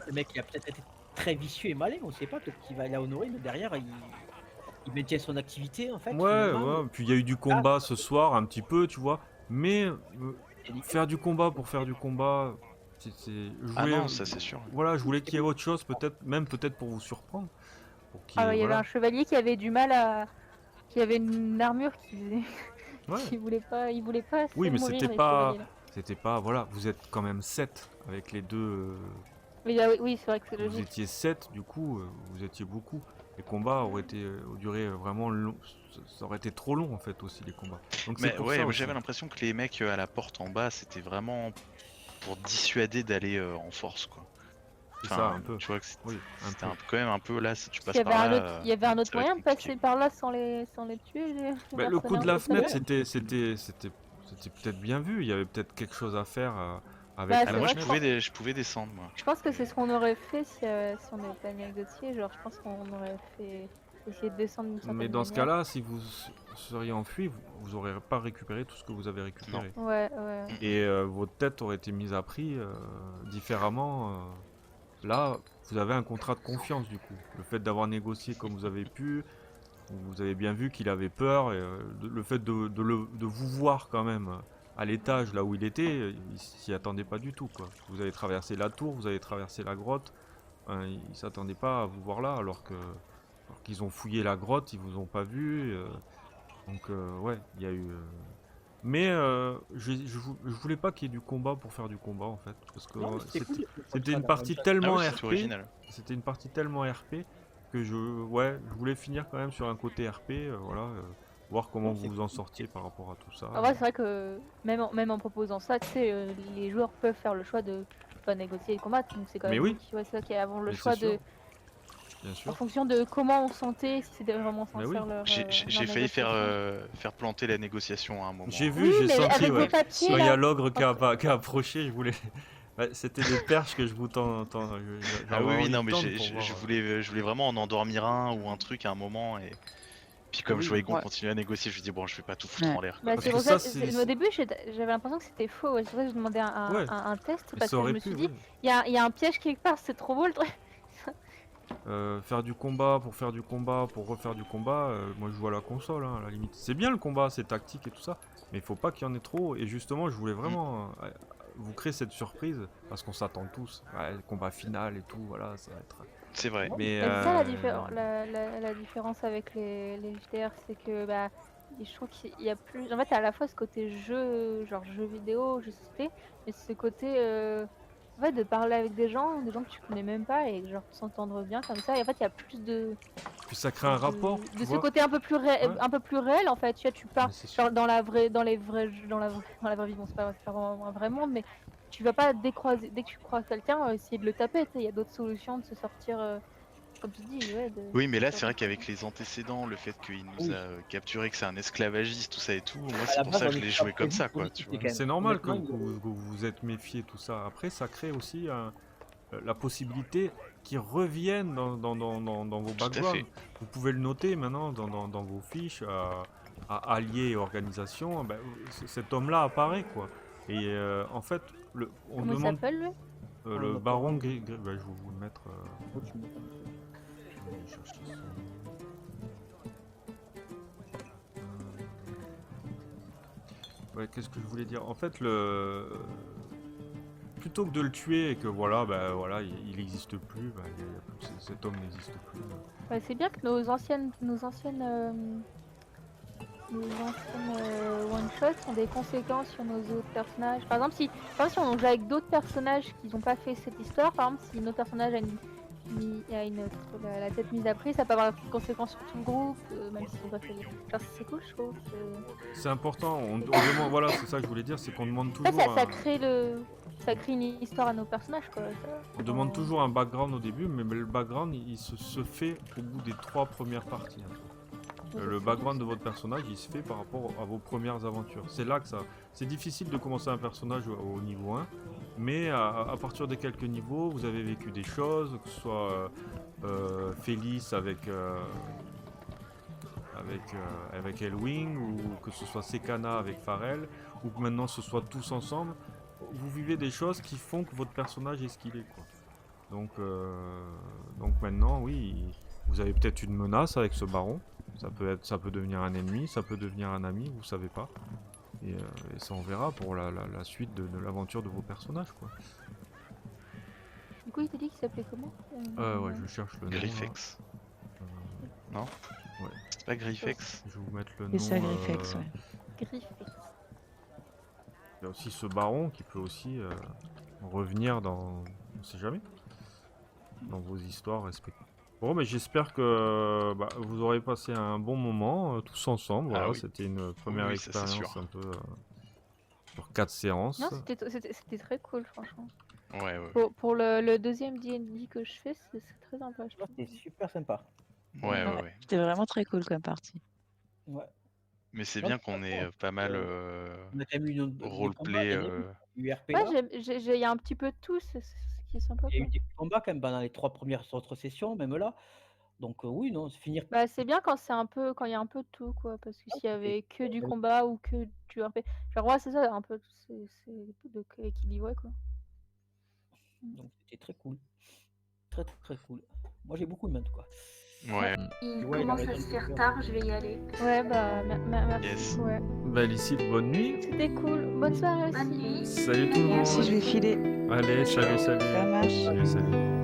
le mec, il a peut-être été très vicieux et malin, on sait pas, peut-être qu'il va aller à honorer, mais derrière, il maintient son activité en fait. Ouais, finalement. ouais. Puis il y a eu du combat ce soir, un petit peu, tu vois. Mais Et nickel. faire du combat pour faire du combat, je Ah voulais, non, ça c'est sûr. voilà, je voulais qu'il y ait autre chose, peut-être pour vous surprendre. Pour qu'il y ait- Ah ouais, il y avait voilà. un chevalier qui avait du mal à. Qui avait une armure qui. Ouais. qui voulait pas. Il voulait pas. Oui, mais mourir, c'était les pas- chevaliers, là. C'était pas, voilà, vous êtes quand même 7 avec les deux. Oui, oui c'est vrai que c'est Vous logique. étiez 7, du coup, vous étiez beaucoup. Les combats auraient duré vraiment long. Ça aurait été trop long en fait aussi les combats. Donc c'est Mais pour ouais, ça moi, aussi. j'avais l'impression que les mecs à la porte en bas, c'était vraiment pour dissuader d'aller en force, quoi. C'est ça, un peu. Tu vois que c'était Oui, un c'était peu. quand même un peu là, si tu passes Il y avait par un là. autre, il y avait un autre ça va être moyen de compliqué. passer par là sans les tuer. Bah, le coup de la mercenaires. fenêtre, c'était peut-être bien vu. Il y avait peut-être quelque chose à faire avec Bah, la c'est Moi, vrai fenêtre. je pouvais descendre, moi. Je pense que c'est ce qu'on aurait fait si on n'avait pas négocié. Genre, je pense qu'on aurait fait essayer de descendre d'une certaine Mais dans ce manière. cas-là, si vous seriez enfui, vous aurez pas récupéré tout ce que vous avez récupéré. Ouais, ouais. Et votre tête aurait été mise à prix différemment. Là, vous avez un contrat de confiance du coup. Le fait d'avoir négocié comme vous avez pu, vous avez bien vu qu'il avait peur, et le fait de vous voir quand même à l'étage là où il était, il s'y attendait pas du tout quoi. Vous avez traversé la tour, vous avez traversé la grotte, il s'attendait pas à vous voir là alors qu'ils ont fouillé la grotte, ils vous ont pas vu. Donc ouais, il y a eu... Mais je voulais pas qu'il y ait du combat pour faire du combat en fait, parce que Non, mais c'était cool. c'était une Voilà, partie one shot. tellement Ah oui, c'était RP, original. c'était une partie tellement RP que je voulais finir quand même sur un côté RP, voilà. voir comment Non, vous c'est vous en cool. sortiez par rapport à tout ça. En vrai, c'est vrai que même en proposant ça, tu sais, les joueurs peuvent faire le choix de pas négocier et combattre. Donc c'est quand Mais même oui. nous qui, ouais, c'est ça qui avons le Mais choix c'est sûr, de, bien en sûr. fonction de comment on sentait, si c'était vraiment Mais sincère oui. leur, J'ai leur failli négociation. faire planter la négociation à un moment. J'ai hein. vu, Oui, j'ai mais senti, avec ouais. vos papiers Quand il y a là. l'ogre qui a approché, je voulais. Ouais, c'était des perches que je vous j'avais Ah oui, envie oui, de non, mais tendre pour voir. je voulais vraiment en endormir un ou un truc à un moment. Et puis comme je voyais qu'on Ouais. continuait à négocier, je me dis bon, je vais pas tout foutre Ouais. en l'air. Bah, quoi. c'est que pour ça, ça, c'est- au début j'avais l'impression que c'était faux, ouais. C'est pour ça que je demandais Ouais. un test, Mais parce ça que je aurait me pu, suis dit, oui. il y a un piège quelque part, c'est trop beau le truc. Faire du combat pour faire du combat pour refaire du combat, moi je joue à la console, hein, à la limite. C'est bien le combat, c'est tactique et tout ça, mais il faut pas qu'il y en ait trop. Et justement, je voulais vraiment vous créer cette surprise parce qu'on s'attend tous. Ouais, le combat final et tout, voilà, ça va être. C'est vrai. Mais Mais c'est ça la différence avec les JDR, c'est que bah, je trouve qu'il y a plus. En fait, t'as à la fois ce côté jeu, genre jeu vidéo, jeu société, mais ce côté en fait, de parler avec des gens que tu connais même pas et genre de s'entendre bien comme ça. Et en fait, il y a plus puis ça crée un rapport, tu de ce vois. côté un peu plus Ouais. un peu plus réel en fait. Tu vois, tu pars Mais c'est sûr. genre dans la vraie dans les vrais dans la vraie vie. Bon, c'est pas vraiment un vrai monde, mais tu vas pas dès que tu croises quelqu'un essayer de le taper. Tu sais, il y a d'autres solutions de se sortir. Comme tu dis, ouais. Oui, mais là, sortir c'est vrai de- qu'avec les antécédents, le fait qu'il nous Oui. a capturé, que c'est un esclavagiste, tout ça et tout, moi, À c'est la pour base, ça que on je était l'ai pas joué comme prévu ça, pour quoi. Tu discuter vois. quand même. C'est normal que Honnêtement, vous vous êtes méfié tout ça. Après, ça crée aussi la possibilité qu'ils reviennent dans vos Tout à backgrounds. fait. Vous pouvez le noter maintenant dans vos fiches à alliés et organisations. Ben, cet homme-là apparaît, quoi. Et en fait, on Comment il demande s'appelle lui? le le baron baron. Gris. Ben, je vais vous le mettre. Faut que tu me mettes un peu. Je vais aller chercher son nom. Ouais, qu'est-ce que je voulais dire? En fait, plutôt que de le tuer et que voilà, il n'existe plus, cet homme n'existe plus. Ouais, c'est bien que nos anciennes one shots ont des conséquences sur nos autres personnages. Par exemple, si on joue avec d'autres personnages qui n'ont pas fait cette histoire, par exemple, si notre personnage a la tête mise à prix, ça peut avoir des conséquences sur tout le groupe, même si on doit faire. Genre, c'est cool, je trouve. C'est important, on demande, voilà, c'est ça que je voulais dire, c'est qu'on demande En fait, toujours, ça crée une histoire à nos personnages, quoi. on demande toujours un background au début, mais le background il se fait au bout des 3 premières parties. Hein. Le background de votre personnage, il se fait par rapport à vos premières aventures. C'est là que ça... C'est difficile de commencer un personnage au niveau 1, mais à partir de quelques niveaux, vous avez vécu des choses, que ce soit Félix avec Elwing, ou que ce soit Sekana avec Pharrell, ou que maintenant ce soit tous ensemble. Vous vivez des choses qui font que votre personnage est ce qu'il est, quoi. Donc maintenant, oui, vous avez peut-être une menace avec ce baron. Ça peut devenir un ennemi, ça peut devenir un ami, vous savez pas. Et ça on verra pour la suite de l'aventure de vos personnages, quoi. Du coup, il t'a dit qu'il s'appelait comment? Ouais, je cherche le nom. Griffex. là. Non Ouais. C'est pas Griffex. Je vais vous mettre le nom. C'est ça, Griffex, ouais. Griffex. Il y a aussi ce baron qui peut aussi revenir dans... On sait jamais. Dans vos histoires respectives. Bon, mais j'espère que vous aurez passé un bon moment tous ensemble. Voilà, oui. C'était une première Oui, ça, c'est expérience sûr. un peu sur 4 séances. Non, c'était très cool, franchement. Ouais, ouais. Pour le deuxième D&D que je fais, c'est très sympa, je trouve. C'était super sympa. Ouais, ouais, ouais. C'était vraiment très cool comme partie. Ouais. Mais c'est Non, bien de toute qu'on ait façon, pas mal On a quand même eu des roleplay. combats, URP Ouais, là. il y a un petit peu de tout, c'est ce qui est sympa, Il y a quoi. eu des combats quand même pendant les 3 premières autres sessions, même là. Donc oui, non, finir. Bah, c'est bien quand quand il y a un peu de tout, quoi, parce que s'il y avait que du combat ou que du RP, genre ouais, c'est ça, un peu, c'est équilibré, quoi. Donc c'était très cool. Très très très cool. Moi j'ai beaucoup aimé en tout cas. Ouais. Il Ouais, il commence a à raison. se faire tard, je vais y aller. Ouais, bah, merci. Yes. Ouais. Bah, Licite, bonne nuit. C'était cool. Bonne soirée Bonne aussi. nuit. Salut tout le monde. Si je vais filer, Allez, salut, salut. ça marche. Salut, salut.